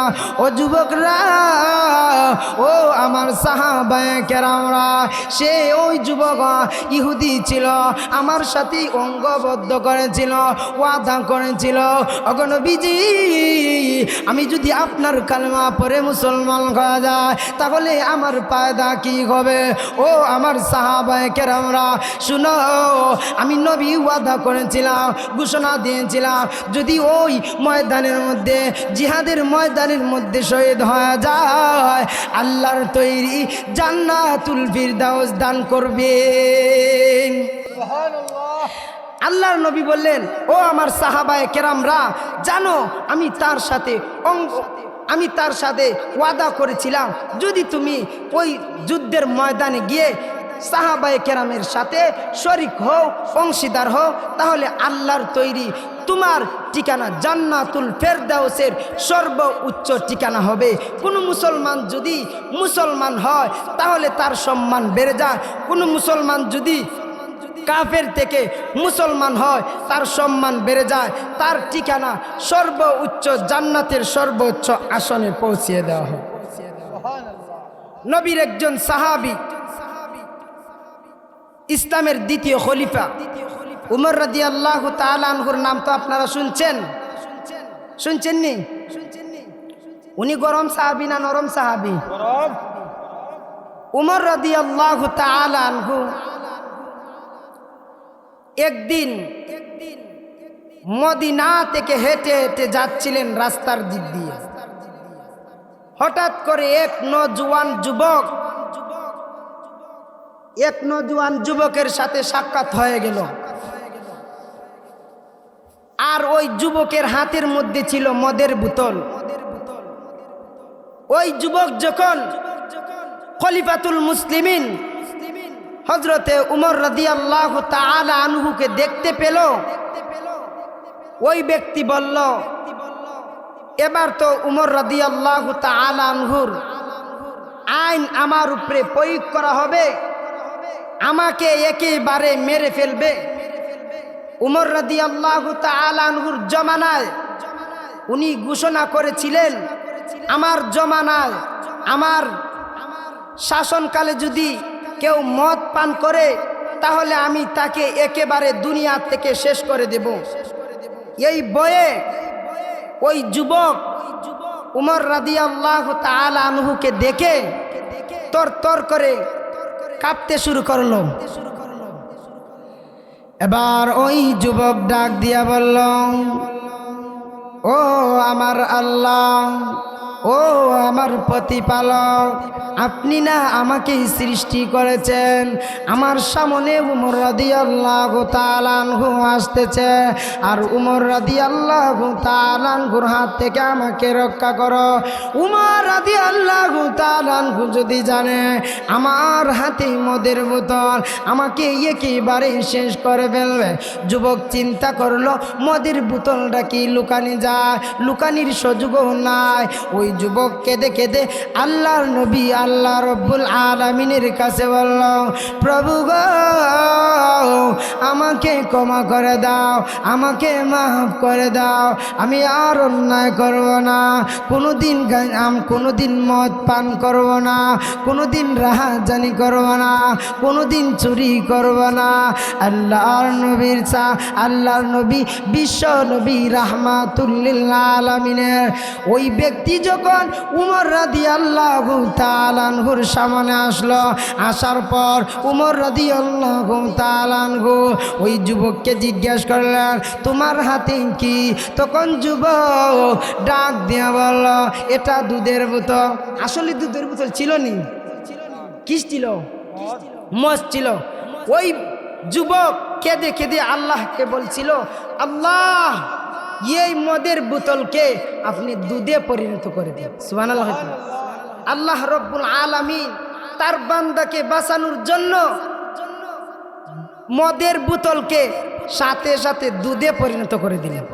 ও যুবকরা, ও আমার সাহাবায়ে কেরামরা, সে ওই যুবক ইহুদি ছিল, আমার সাথে অঙ্গবদ্ধ করেছিল, ওয়াদা করেছিল, ওগো নবীজি আমি যদি আপনার কালেমা পড়ে মুসলমান হয়ে যায় তাহলে আমার ফায়দা কি হবে? ও আমার সাহাবায়ে কেরামরা শুনো, আমি নবী ওয়াদা করেছিলাম, ঘোষণা দিয়েছিলাম, যদি ওই ময়দানের মধ্যে, জিহাদের ময়দানের মধ্যে শহীদ হয়ে যায় আল্লাহর তৈরি জান্নাতুল ফিরদাউস দান করবেন। আল্লাহর নবী বললেন, ও আমার সাহাবায়ে কেরামরা জানো আমি তার সাথে ওয়াদা করেছিলাম, যদি তুমি ওই যুদ্ধের ময়দানে গিয়ে সাহাবায়ে কেরামের সাথে শরীক হও, অংশীদার হও, তাহলে আল্লাহর তৈরি তোমার ঠিকানা জান্নাতুল ফেরদাউসের সর্বোচ্চ ঠিকানা হবে। কোনো মুসলমান যদি মুসলমান হয় তাহলে তার সম্মান বেড়ে যায়, কোনো মুসলমান যদি কাফের থেকে মুসলমান হয় তার সম্মান বেড়ে যায়, তার ঠিকানা সর্বোচ্চ জান্নাতের সর্বোচ্চ আসনে পৌঁছিয়ে দেওয়া হয়। নবীর একজন সাহাবী, ইসলামের দ্বিতীয় খলিফা উমর রাদিয়াল্লাহু তাআলা আনহুর নাম তো আপনারা শুনছেননি? উনি গরম সাহাবী না নরম সাহাবী? উমর রাদিয়াল্লাহু তাআলা আনহু একদিন মদিনা থেকে হেঁটে হেঁটে যাচ্ছিলেন রাস্তার দিক দিয়ে। হঠাৎ করে এক নওজোয়ান যুবকের সাথে সাক্ষাৎ হয়ে গেল। আর ওই যুবকের হাতের মধ্যে ছিল মদের বোতল। ওই যুবক যখন খলিফাতুল মুসলিমিন হযরতে উমর রাদিয়াল্লাহু তাআলা আনহুকে দেখতে পেল, ওই ব্যক্তি বলল, এবার তো উমর রাদিয়াল্লাহু তাআলা আনহুর আইন আমার উপরে প্রয়োগ করা হবে, আমাকে একেবারে মেরে ফেলবে। উমর রাদিয়াল্লাহু তাআলা আনহুর জমানায় উনি ঘোষণা করেছিলেন, আমার জমানায়, আমার শাসনকালে যদি কেউ মদ পান করে তাহলে আমি তাকে একেবারে দুনিয়া থেকে শেষ করে দেব। এই বয়ে ওই যুবক উমর রাদিয়াল্লাহু তাআলা আনহুকে দেখে তরতর করে কাঁপতে শুরু করলো। এবার ওই যুবক ডাক দিয়া বলল, ও আমার আল্লাহ, ও আমার প্রতিপালক, আপনি না আমাকে সৃষ্টি করেছেন, আমার সামনে উমর রাদিয়াল্লাহু তাআলা আনহু আসতেছে, আর উমর রাদিয়াল্লাহু তাআলা আনহুর হাত থেকে আমাকে রক্ষা করো। উমর রাদিয়াল্লাহু তাআলা আনহু যদি জানে আমার হাতে মদের বোতল, আমাকে একেবারে শেষ করে ফেলবে। যুবক চিন্তা করলো, মদের বোতলটা কি লুকানি যায়? লুকানির সুযোগও নাই। ওই যুবক কেঁদে কেঁদে আল্লাহর নবী আল্লাহ রব্বুল আলামিনের কাছে বলল, প্রভু গো আমাকে ক্ষমা করে দাও, আমাকে মাফ করে দাও, আমি আর অন্যায় করব না, কোনোদিন মদ পান করব না, কোনোদিন রাহাজানি করব না, কোনোদিন চুরি করব না। আল্লাহর নবী বিশ্ব নবী রাহমাতুল লিল আলামিনের ওই ব্যক্তি যখন উমর রাদিয়াল্লাহু তাআলা আনহুর সামনে আসলো, আসার পর উমর রাদিয়াল্লাহু তাআলা আনহু ওই যুবককে জিজ্ঞেস করলেন, তোমার হাতে কি? তখন যুবক ডাক দিয়া বলল, এটা দুধের বোতল। আসলে দুধের বোতল ছিল নি, কি ছিল? মদ ছিল। ওই যুবক কেঁদে কেঁদে আল্লাহকে বলছিল, আল্লাহ এই মদের বোতলকে আপনি দুধে পরিণত করে দিন। সুবহানাল্লাহ। আল্লাহ রব্বুল আলামিন তার বান্দাকে বাঁচানোর জন্য মদের বোতলকে সাথে সাথে দুধে পরিণত করে দিলেন।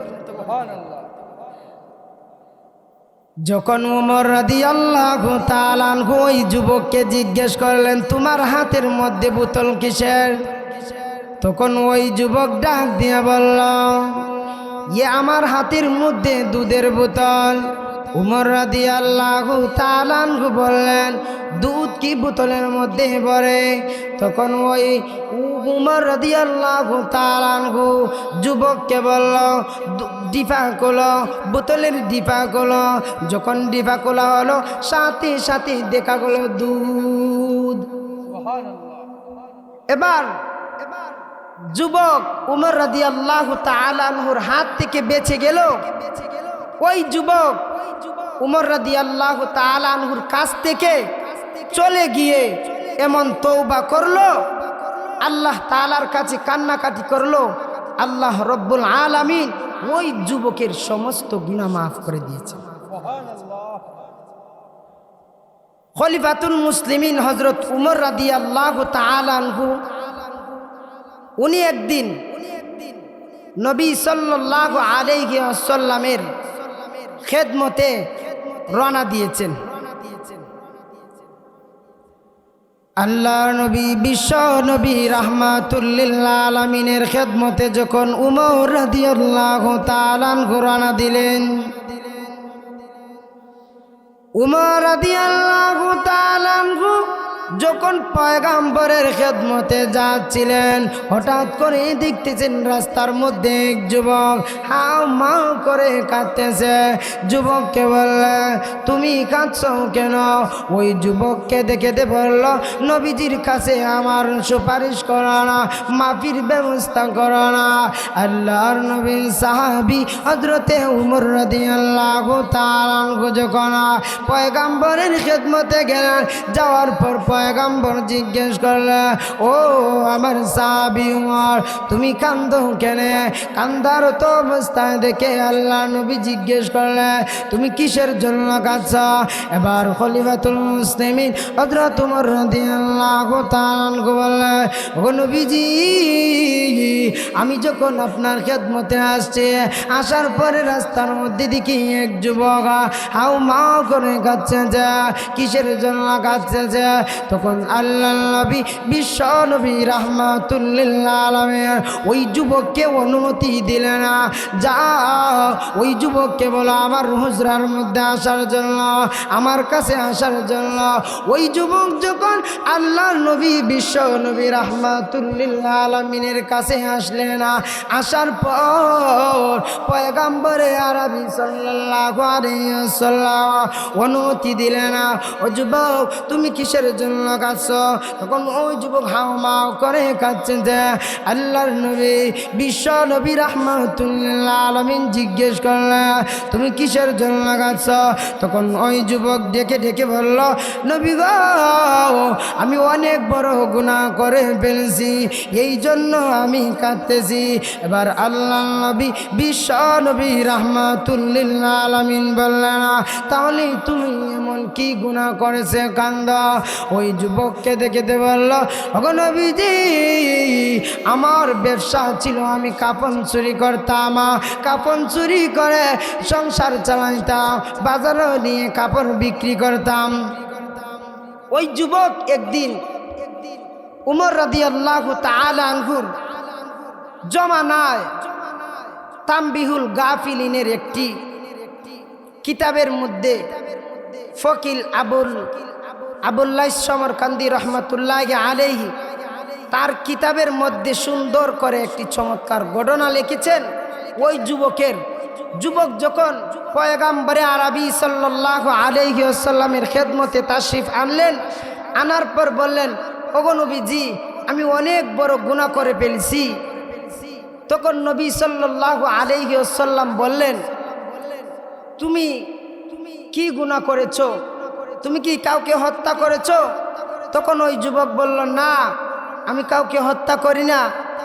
যখন উমর রাদিয়াল্লাহু তাআলা আনহু ওই যুবককে জিজ্ঞেস করলেন, তোমার হাতের মধ্যে বোতল কিসের? তখন ওই যুবক ডাক দিয়ে বলল, আমার হাতের মধ্যে দুধের বোতল। উমর রাদিয়াল্লাহু তাআলা আনহু বললেন, দুধ কি বোতলের মধ্যে ভরে? তখন ওই উমর রাদিয়াল্লাহু তাআলা আনহু যুবককে বলল, ডিপা খোলো, বোতলের ডিপা খোলো। যখন ডিপা খোলা হলো, সাথে সাথে দেখা গেল দুধ। এবার যুবক উমর রাদিয়াল্লাহু তাআলা আনহুর হাত থেকে বেঁচে গেল। ওই যুবক উমর রাদিয়াল্লাহু তাআলা আনহুর কাছ থেকে চলে গিয়ে এমন তওবা করলো, আল্লাহ তাআলার কাছে কান্নাকাটি করলো, আল্লাহ রব্বুল আলামিন ওই যুবকের সমস্ত গুনাহ মাফ করে দিয়েছে। খলিফাতুল মুসলিমিন হযরত উমর রাদিয়াল্লাহু তাআলা আনহু উনি একদিন নবী সাল্লাল্লাহু আলাইহি ওয়াসাল্লামের খেদমতে রওনা দিয়েছেন। আল্লাহর নবী বিশ্ব নবী রাহমাতুল লিল আলামিনের খেদমতে যখন উমর রাদিয়াল্লাহু তাআলা আনহু রওনা দিলেন, উমর রাদিয়াল্লাহু তাআলা আনহু যখন পয়গাম্বরের খেদমতে যাচ্ছিলেন, হঠাৎ করে দেখতেছেন রাস্তার মধ্যে এক যুবক হাউ মাউ করে কাঁদতেছে। যুবককে বললে, তুমি কাঁদছো কেন? ওই যুবককে দেখে বলল, নবীজির কাছে আমার সুপারিশ করো না, মাফির ব্যবস্থা করো না। আল্লাহর নবীর সাহাবী হযরতে উমর রাদিয়াল্লাহু তাআলা আনহু যখন পয়গাম্বরের খেদমতে গেলেন, যাওয়ার পর পয়গাম্বর জিজ্ঞেস করলে, ও আমার সাহাবী উমর, তুমি কান্দো কেন? কান্দার তো অবস্থায় দেখে আল্লাহ নবী জিজ্ঞেস করলে, তুমি কিসের জন্য কাঁদছ? এবার খলিফাতুল মুসলিমিন হযরত উমর রাদিয়াল্লাহু তাআলা আনহু বললে, ও নবীজি, আমি যখন আপনার খেদমতে আসছি, আসার পরে রাস্তার মধ্যে দেখি এক যুবক হাউ মাউ করে কাঁদছে। কিসের জন্য কাঁদছে? তখন আল্লাহ নবী বিশ্ব নবী রাহমাতুল লিল আলামিন ওই যুবককে অনুমতি দিলেন, যা ওই যুবককে বলো আমার হুজরার মধ্যে আসার জন্য, আমার কাছে আসার জন্য। ওই যুবক যখন আল্লাহর নবী বিশ্ব নবী রাহমাতুল লিল আলামিনের কাছে আসলেন, আসার পর পয়গাম্বরে আরবি সাল্লাল্লাহু আলাইহি ওয়াসাল্লাম অনুমতি দিলেন, ও যুবক তুমি কিসের জন্য কাঁদছো? তখন ওই যুবক হাউ মাউ করে কাঁদছেন। যে আল্লাহর নবী বিশ্ব নবী রাহমাতুল লিল আলামিন জিজ্ঞেস করলেন, তুমি কিসের জন্য কাঁদছো? তখন ওই যুবক ডেকে ডেকে বলল, নবী গো, আমি অনেক বড় গুনাহ করে ফেলেছি, এই জন্য আমি কাঁদতেছি। এবার আল্লাহ নবী বিশ্ব নবী রাহমাতুল লিল আলামিন বললেন, তাহলে তুমি এমন কি গুনাহ করেছে কান্দা? ওই যুবককে দেখে বলল, ওগো নবীজি, আমার ব্যবসা ছিল, আমি কাপড় চুরি করতাম, কাপড় চুরি করে সংসার চালাইতাম, বাজারে নিয়ে কাপড় বিক্রি করতাম। ওই যুবক একদিন উমর রাদিয়াল্লাহু তাআলা আনহুর জমানায় তামবিহুল গাফিলিনের একটি কিতাবের মধ্যে ফকিল আবুল্লাহ সমরকান্দি রহমতুল্লাহি আলাইহি তার কিতাবের মধ্যে সুন্দর করে একটি চমৎকার ঘটনা লিখেছেন। ওই যুবক যখন পয়গাম্বরে আরবি সাল্লাল্লাহু আলাইহি ওয়াসাল্লামের খেদমতে তাশরিফ আনলেন, আনার পর বললেন, ওগো নবীজি, আমি অনেক বড় গুনাহ করে ফেলেছি। তখন নবী সাল্লাল্লাহু আলাইহি ওয়াসাল্লাম বললেন, তুমি কি গুনাহ করেছো? তুমি কি কাউকে হত্যা করেছো? তখন ওই যুবক বলল, না, আমি কাউকে হত্যা করি না।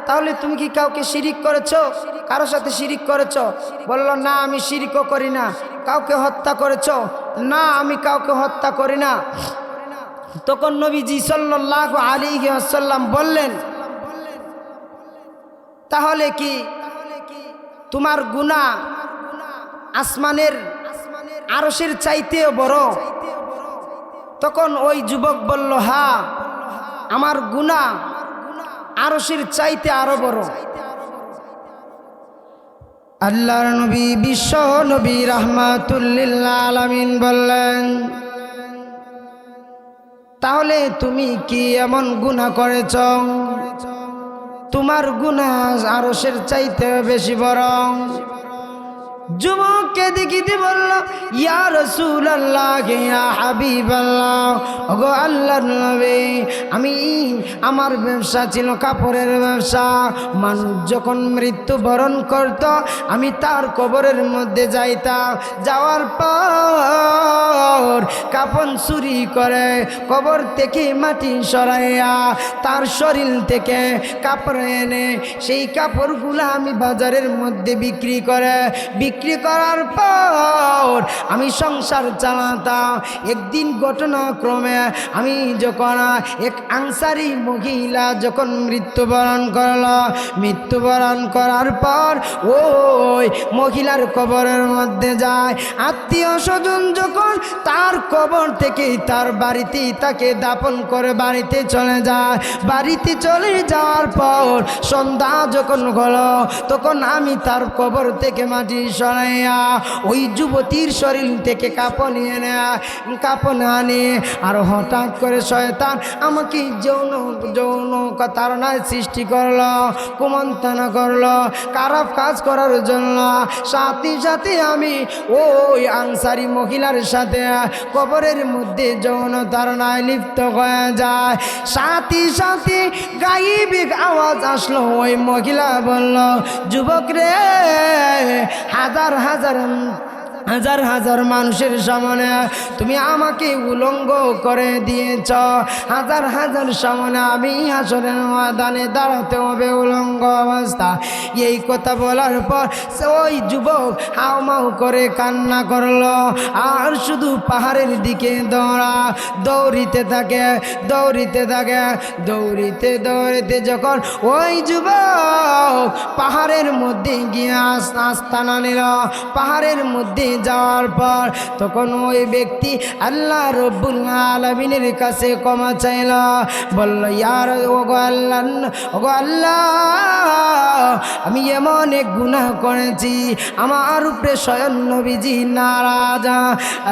তাহলে তুমি কি কাউকে শিরিক করেছো? কারোর সাথে শিরিক করেছো? বলল, না, আমি শিরিকও করি না। কাউকে হত্যা করেছো? না, আমি কাউকে হত্যা করি না। তখন নবীজি সাল্লাল্লাহু আলাইহি ওয়াসাল্লাম বললেন, তাহলে কি তোমার গুনাহ আসমানের আরশের চাইতেও বড়? তখন ওই যুবক বলল, হ্যাঁ, আমার গুনাহ আরশের চাইতে আরো বড়। আল্লাহর নবী বিশ্ব নবী রাহমাতুল লিল আলামিন বললেন, তাহলে তুমি কি এমন গুনাহ করেছ? তোমার গুনাহ আরশের চাইতে বেশি বড়। যুবককে দেখিতে বলল, ইয়া রাসূলুল্লাহ, ইয়া হাবিবাল্লাহ, ওগো আল্লাহর নবী, আমি আমার ব্যবসা ছিল কাপড়ের ব্যবসা। মানুষ যখন মৃত্যুবরণ করত আমি তার কবরের মধ্যে যাইতাম, যাওয়ার পর কাফন চুরি করে কবর থেকে মাটি সরাইয়া তার শরীর থেকে কাপড় এনে সেই কাপড়গুলা আমি বাজারের মধ্যে বিক্রি করার পর আমি সংসার চালাতাম। একদিন ঘটনাক্রমে আমি যখন এক আনসারী মহিলা যখন মৃত্যুবরণ করার পর ওই মহিলার কবরের মধ্যে যায়, আত্মীয় স্বজন যখন তার কবর থেকে তার বাড়িতে তাকে দাফন করে বাড়িতে চলে যায়। বাড়িতে চলে যাওয়ার পর সন্ধ্যা যখন হলো তখন আমি তার কবর থেকে মাটি সরাইয়া ওই যুবতীর শরীর থেকে কাপড় আনে। আর হঠাৎ করে শয়তান আমাকে যৌন তাড়নায় সৃষ্টি করলো, কুমন্ত্রণা করলো খারাপ কাজ করার জন্য। সাথে সাথে আমি ওই আনসারী মহিলার সাথে কবরের মধ্যে যৌন তাড়নায় লিপ্ত হয়ে যায়। সাথে সাথে গায়েবিক আওয়াজ আসলো, ওই মহিলা বলল, যুবক রে, হাজার হাজার মানুষের সামনে তুমি আমাকে উলঙ্গ করে দিয়েছ। হাজার সামনে আমি হাসরের ময়দানে দাঁড়াতে হবে উলঙ্গ অবস্থা। এই কথা বলার পর ওই যুবক হাউমাউ করে কান্না করলো আর শুধু পাহাড়ের দিকে দৌড়িতে থাকে। দৌড়িতে যখন ওই যুবক পাহাড়ের মধ্যে গিয়ে আস্তানা নিল, পাহাড়ের মধ্যে যাওয়ার পর তখন ওই ব্যক্তি আল্লাহ রব্বুল আলামিনের কাছে ক্ষমা চাইল, বলল, ইয়ার ওগো আল্লাহ, আমি এমন এক গুনাহ করেছি আমার উপরে স্বয়ং নবীজি নারাজ।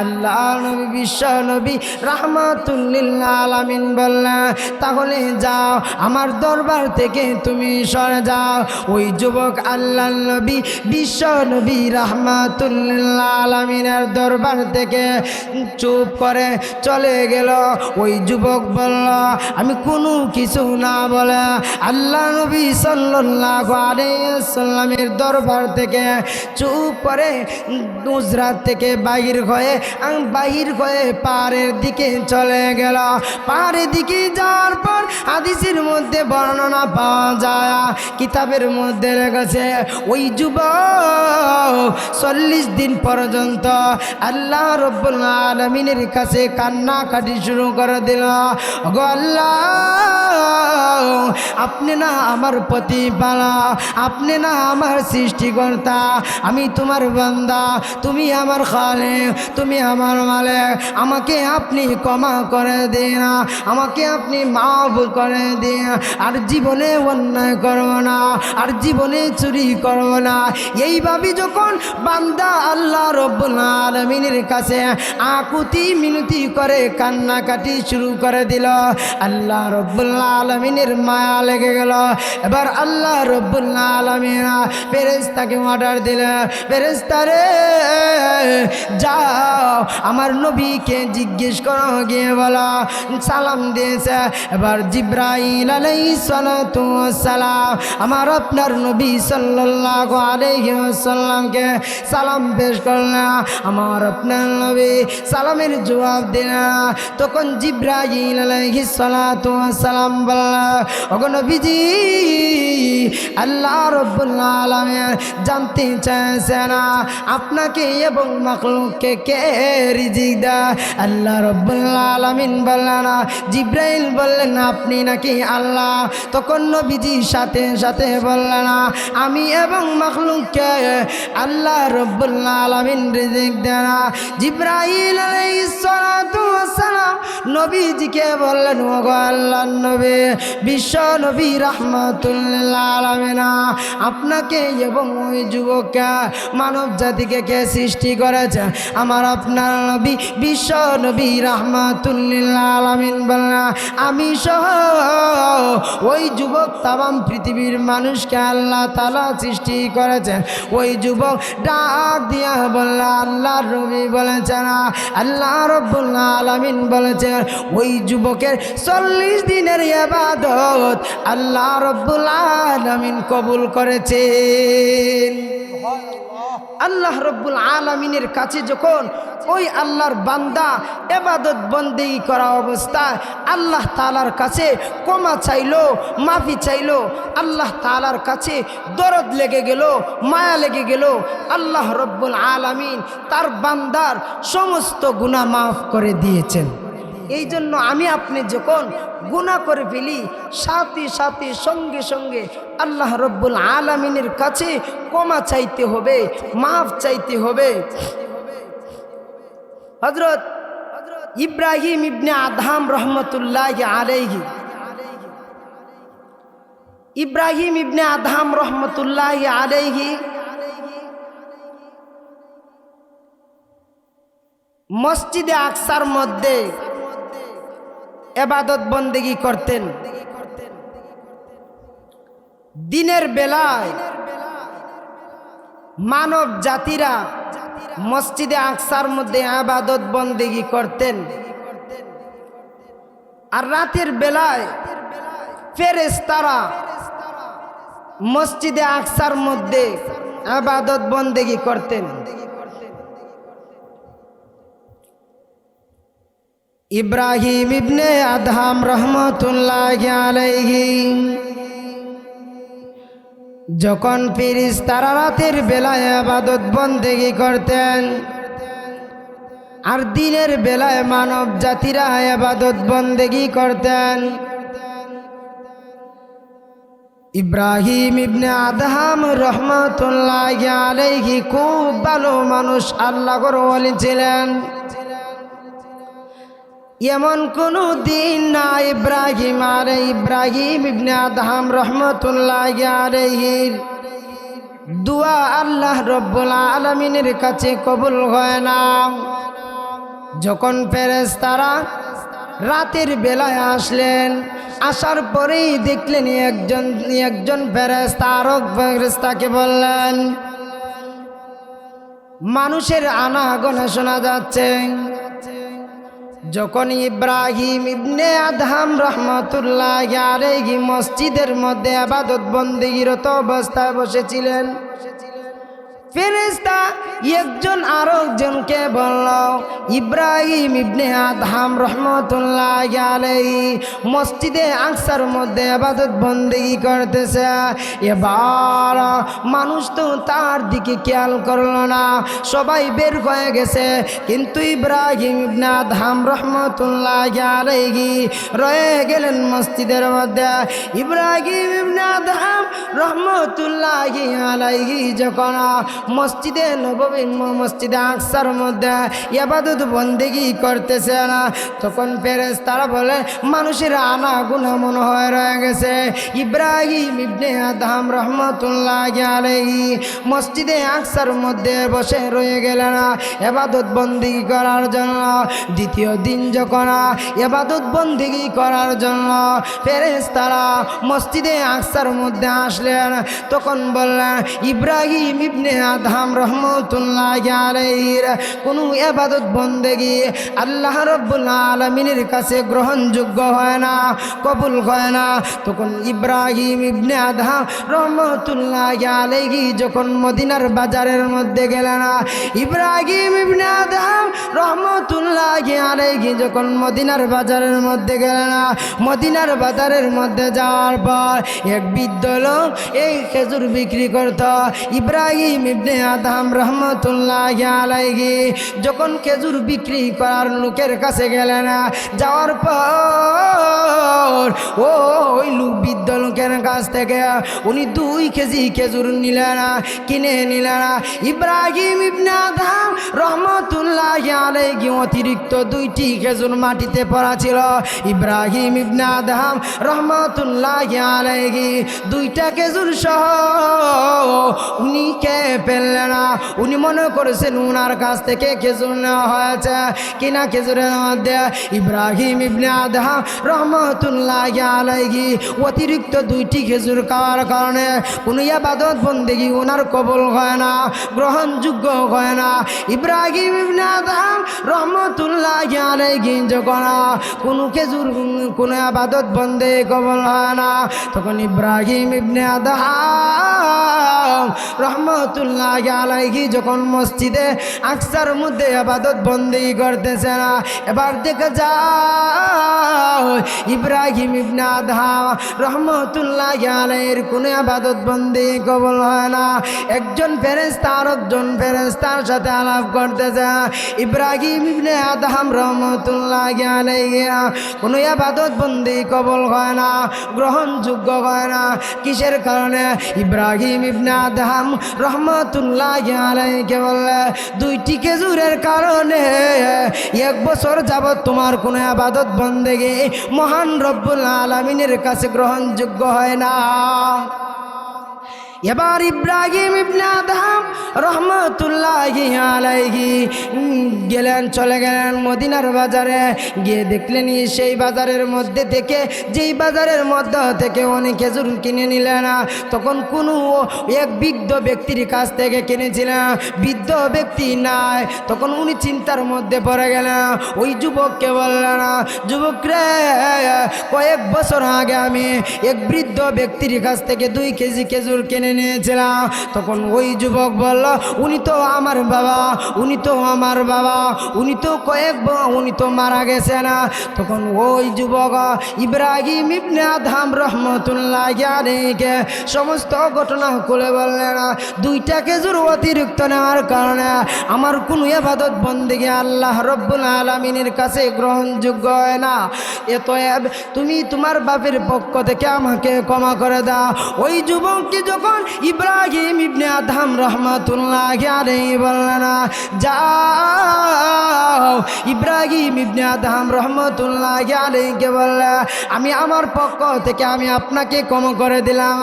আল্লাহ নবী বিশ্ব নবী রাহমাতুল লিল আলামিন বললেন, তাহলে যাও আমার দরবার থেকে তুমি সরে যাও। ওই যুবক আল্লাহ নবী বিশ্ব নবী রাহমাতুল লিল আলামিনের দরবার থেকে চুপ করে চলে গেল। ওই যুবক বলল, আমি কোনো কিছু না বলে আল্লাহ নবী সাল্লাল্লাহু আলাইহি ওয়াসাল্লামের দরবার থেকে চুপ করে হুজরাত থেকে বাহির হয়ে পাহাড়ের দিকে চলে গেল। পাহাড়ের দিকে যাওয়ার পর হাদিসের মধ্যে বর্ণনা পাওয়া যায়, কিতাবের মধ্যে লেগেছে, ওই যুবক 40 দিন পর্যন্ত আল্লাহ রব্বুল আলামিনের কাছে কান্নাকাটি শুরু করে দিল। গো আল্লাহ, আপনি না আমার প্রতিপালক, আপনি না আমার সৃষ্টিকর্তা, আমি তোমার বান্দা, তুমি আমার খালিক, তুমি আমার মালিক, আমাকে আপনি ক্ষমা করে দিন, আমাকে আপনি মাফ করে দিন। আর জীবনে অন্যায় করব না, আর জীবনে চুরি করব না। এইভাবে যখন বান্দা আল্লাহ রব্বুল আলামিনের কাছে আকুতি মিনতি করে কান্নাকাটি শুরু করে দিল, আল্লাহ রব্বুল আলামিনের মায়া লেগে গেল। এবার আল্লাহ রব্বুল আলামিন ফেরেশতাকে অর্ডার দিলেন, ফেরেশতা রে, যাও আমার নবীকে জিজ্ঞেস করো, গিয়ে বলো সালাম দিয়েছে। এবার জিবরাইল আলাইহিস সালাতু ওয়াস সালাম আমার আপনার নবী সাল্লাল্লাহু আলাইহি ওয়াসাল্লামকে সালাম পেশ করলেন। আমার আপনার নবী সালামের জবাব দিলেন। তখন জিবরাইল আলাইহিস সালাতু ওয়াস সালাম বললেন, ওগো নবীজি, আল্লাহ রাব্বুল আলামিন জানতে চাইছেন আপনাকে এবং মাখলুককে কে রিজিক দেয়। আল্লাহ রাব্বুল আলামিন বললেন, জিবরাইল বললেন, আপনি নাকি আল্লাহ? তখন নবীজি সাথে সাথে বললেন, আমি এবং মাখলুককে আল্লাহ রাব্বুল আলামিন রিজিক দেন। জিবরাইল আলাইহিস সালাতু ওয়াস সালাম নবীজিকে বললেন, ওগো আল্লাহর নবী, বিশ্ব নবী রাহমাতুল লিল আলামিন, আপনাকে এবং ওই যুবককে মানব জাতিকে কে সৃষ্টি করেছে? আমার আপনার নবী বিশ্ব নবী রাহমাতুল লিল আলামিন বললেন, আমি সহ ওই যুবক তামাম পৃথিবীর মানুষকে আল্লাহ তাআলা সৃষ্টি করেছেন। ওই যুবক ডাক দিয়া বলল, আল্লাহর নবী বলেছেন, আল্লাহ রাব্বুল আলামিন বলেছেন, ওই যুবকের 40 দিনের ইবাদত আল্লাহ রাব্বুল আলামিন কবুল করেছেন। আল্লাহ রাব্বুল আলামিনের কাছে যখন ওই আল্লাহর বান্দা ইবাদত বন্দেগী করা অবস্থায় আল্লাহ তাআলার কাছে ক্ষমা চাইলো, মাফি চাইলো, আল্লাহ তাআলার কাছে দরদ লেগে গেল, মায়া লেগে গেল, আল্লাহ রাব্বুল আলামিন তার বান্দার সমস্ত গুনাহ মাফ করে দিয়েছেন। এই জন্য আমি আপনি যখন গুনাহ করে ফেলি, সাথে সাথে সঙ্গে সঙ্গে আল্লাহ রাব্বুল আলামিনের কাছে ক্ষমা চাইতে হবে, মাফ চাইতে হবে। হযরত ইব্রাহিম ইবনে আদহাম রহমতুল্লাহি আলাইহি, ইব্রাহিম ইবনে আদহাম রহমতুল্লাহি আলাইহি মসজিদে আকসার মধ্যে ইবাদত বন্দেগী করতেন। দিনের বেলায় মানব জাতিরা মসজিদে আকসার মধ্যে ইবাদত বন্দেগী করতেন, আর রাতের বেলায় ফেরেশতারা মসজিদে আকসার মধ্যে ইবাদত বন্দেগী করতেন। ইব্রাহিম ইবনে আদহাম রহমতুল্লাহি আলাইহি যখন ফেরেশতারা রাতের বেলায় ইবাদত বন্দেগী করতেন, আর দিনের বেলায় মানব জাতিরা ইবাদত বন্দেগী করতেন, ইব্রাহিম ইবনে আদহাম রহমতুল্লাহি আলাইহি খুব ভালো মানুষ, আল্লাহর ওলি ছিলেন। এমন কোন দিন না ইব্রাহিম ইবনে আদহাম রহমতুল্লাহি আলাইহির দোয়া আল্লাহ রাব্বুল আলামিনের কাছে কবুল হয় না। যখন ফেরেশতারা রাতের বেলায় আসলেন, আসার পরেই দেখলেন একজন ফেরেশতা আরেক ফেরেশতাকে বললেন, মানুষের আনাগোনা শোনা যাচ্ছে। যখন ইব্রাহিম ইবনে আদহাম রহমতুল্লাহি আলাইহি মসজিদের মধ্যে ইবাদত বন্দেগীরত অবস্থায় বসেছিলেন, ফেরেশতা একজন আরেকজনকে বলল, ইব্রাহিম ইবনে আদহাম রহমতুল্লাহি আলাইহি মসজিদে আকসার মধ্যে ইবাদত বন্দেগী করতেছে। এবার মানুষ তো তার দিকে খেয়াল করল না, সবাই বের হয়ে গেছে, কিন্তু ইব্রাহিম ইবনে আদহাম রহমতুল্লাহি আলাইহি রয়ে গেলেন মসজিদের মধ্যে। ইব্রাহিম ইবনে আদহাম রহমতুল্লাহি আলাইহি যখন মসজিদে নববী মসজিদে আকসার মধ্যে ইবাদত বন্দেগী করতেছে না, তখন ফেরেশতারা বলে, মানুষের আনাগোনা মনে হয় রয়ে গেছে। ইব্রাহিম ইবনে আদহাম রহমতুল্লাহি আলাইহি মসজিদে আকসার মধ্যে বসে রয়ে গেলেন ইবাদত বন্দেগী করার জন্য। দ্বিতীয় দিন যখন ইবাদত বন্দেগী করার জন্য ফেরেশতারা মসজিদে আকসার মধ্যে আসলেন, তখন বললেন, ইব্রাহিম ইবনে আদহাম রহমতুল্লাহি আলাইহির কোনো ইবাদত বন্দেগী আল্লাহ রাব্বুল আলামিনের কাছে গ্রহণযোগ্য হয় না, কবুল হয় না। তখন ইব্রাহিম ইবনে আদহাম রহমতুল্লাহি আলাইহি যখন মদিনার বাজারের মধ্যে গেলেন, ইব্রাহিম ইবনে আদহাম রহমতুল্লাহি আলাইহি যখন মদিনার বাজারের মধ্যে গেলেন, মদিনার বাজারের মধ্যে যাওয়ার পর এক বৃদ্ধ লোক এই খেজুর বিক্রি করত। ইব্রাহিম ইবনে আদহাম রহমতুল্লাহি আলাইহি যখন খেজুর বিক্রি করার লোকের কাছে গেলেন, যাওয়ার পর ওই লোক বৃদ্ধ লোকের যুবকের কাছ থেকে উনি 2 কেজি খেজুর নিলেন, কিনে নিলেন। ইব্রাহিম ইবনে আদহাম রহমতুল্লাহি আলাইহি অতিরিক্ত 2টি খেজুর মাটিতে পড়া ছিল। ইব্রাহিম ইবনে আদহাম রহমতুল্লাহি আলাইহি 2টা খেজুর সহ উনি খেয়ে ফেললেন না। উনি মনে করেছেন উনার কাছ থেকে খেজুর নেওয়া হয়েছে কিনা খেজুরের মধ্যে। ইব্রাহিম ইবনে আদহাম রহমতুল্লাহি আলাইহি অতিরিক্ত 2টি খেজুর খাওয়ার কারণে কোনো ইবাদত বন্দেগী ওনার কবুল হয় না, গ্রহণযোগ্য হয় না। ইব্রাহিম ইবনে আদহাম রহমতুল্লাহি আলাইহি যখন কোনো খেজুর কোনো ইবাদত বন্দে কবুল হয় না, তখন ইব্রাহিম ইবনে আদহাম রহমতুল্লাহি আলাইহি যখন মসজিদে আকসার মধ্যে ইবাদত বন্দেগী করতেছে না, এবার দেখে যাও ইব্রাহিম ইবনে আদহাম রহমতুল্লাহি আলাইহির কোনো ইবাদত বন্দেগী কবুল হয় না। একজন ফেরেশতা আরেকজন ফেরেশতার সাথে আলাপ করতেছে। ইব্রাহিম ইবনে আদহাম রহমতুল্লাহি আলাইহি কোনো ইবাদত বন্দেগী কবুল হয় না, গ্রহণযোগ্য হয় না। কিসের কারণে? ইব্রাহিম ইবনে আদহাম রহমতুল্লাহি আলাইহি বললে 2টি খেজুরের কারণে 1 বছর যাবত তোমার কোনো ইবাদত বন্দেগী মহান রব্বুল আলামিনের কাছে গ্রহণযোগ্য হয় না। এবার ইব্রাহিম ইবনে আদহাম রহমতুল্লাহি আলাইহি চলে গেলেন মদিনার বাজারে। গিয়ে দেখলেন সেই বাজারের মধ্যে থেকে, যেই বাজারের মধ্যে থেকে উনি খেজুর কিনে নিলেন, তখন কোনো এক বৃদ্ধ ব্যক্তির কাছ থেকে কিনেছিলেন। বৃদ্ধ ব্যক্তি নাই, তখন উনি চিন্তার মধ্যে পড়ে গেলেন। ওই যুবককে বললেন, যুবক রে, কয়েক বছর আগে আমি এক বৃদ্ধ ব্যক্তির কাছ থেকে 2 কেজি খেজুর কিনে নিয়েছিলাম। তখন ওই যুবক বলল, উনি তো আমার বাবা, উনি তো আমার বাবা, উনি তো মারা গেছে না। তখন ওই যুবক ইব্রাহিম ইবনে আদহাম রহমতুল্লাহি আলাইহি সমস্ত ঘটনা খুলে বললেন, 2টা খেজুর অতিরিক্ত নেওয়ার কারণে আমার কোনো ইবাদত বন্দেগী আল্লাহ রব্বুল আলামিনের কাছে গ্রহণযোগ্য হয় না। এতএব তুমি তোমার বাপের পক্ষ থেকে আমাকে ক্ষমা করে দাও। ওই যুবকটি যখন ইব্রাহিম ইবনে আদহাম রহমতুল্লাহি আলাইহি বললেন, যাও। ইব্রাহিম ইবনে আদহাম রহমতুল্লাহি আলাইহি বললে, আমি আমার পক্ষ থেকে আমি আপনাকে ক্ষমা করে দিলাম।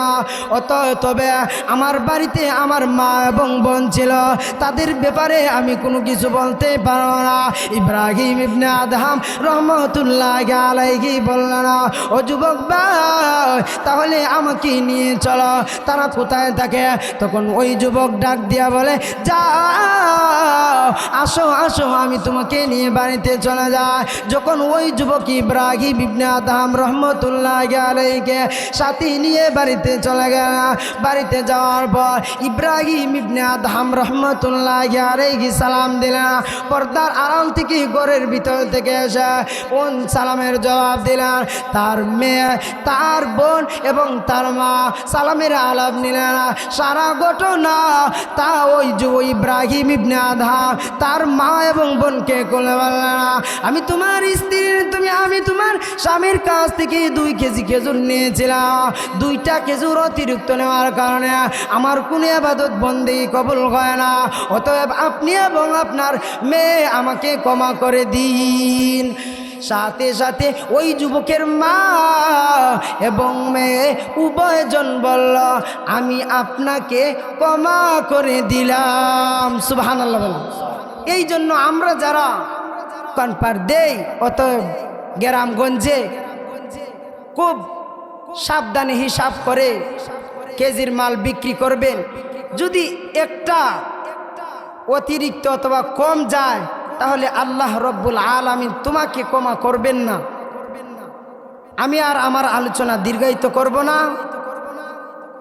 তবে আমার বাড়িতে আমার মা এবং বোন ছিল, তাদের ব্যাপারে আমি কোনো কিছু বলতে পারবো না। ইব্রাহিম ইবনে আদহাম রহমতুল্লাহি আলাইহি বললেন, ও যুবক ভাই, তাহলে আমাকে নিয়ে চলো। তারা কোথায় থাকে? তখন ওই যুবক ডাক দিয়া বলে, যাও, আসো আসো, আমি তোমাকে নিয়ে বাড়িতে চলে যাই। যখন ওই যুবক ইব্রাহিম ইবনে আদহাম রহমতুল্লাহি আলাইহি সাথে নিয়ে বাড়িতে চলে গেল, বাড়িতে যাওয়ার পর ইব্রাহিম ইবনে আদহাম রহমতুল্লাহি আলাইহি সালাম দিলেন। পর্দার আড়াল থেকে ঘরের ভিতর থেকে এসে কোন সালামের জবাব দিলেন। তার মেয়ে, তার বোন এবং তার মা সালামের আলাপ নিলেন। সারা ঘটনা তা ওই ইব্রাহিম ইবনে আদহাম তার মা এবং বোনকে কোলে বললেন, আমি তোমার স্ত্রী, আমি তোমার স্বামীর কাছ থেকে 2 কেজি খেজুর নিয়েছিলাম। 2টা খেজুর অতিরিক্ত নেওয়ার কারণে আমার কোনো ইবাদত বন্দেগী কবুল হয় না। অতএব আপনি এবং আপনার মেয়ে আমাকে ক্ষমা করে দিন। সাথে সাথে ওই যুবকের মা এবং মেয়ে উভয়জন বলল, আমি আপনাকে ক্ষমা করে দিলাম। সুবহানাল্লাহ বলুন। এই জন্য আমরা যারা কনপার দেই, অতএব গ্রামগঞ্জে খুব সাবধানে হিসাব করে কেজির মাল বিক্রি করবেন। যদি একটা অতিরিক্ত অথবা কম যায়, তাহলে আল্লাহ রব্বুল আলামিন তোমাকে ক্ষমা করবেন না। আমি আর আমার আলোচনা দীর্ঘায়িত করব না।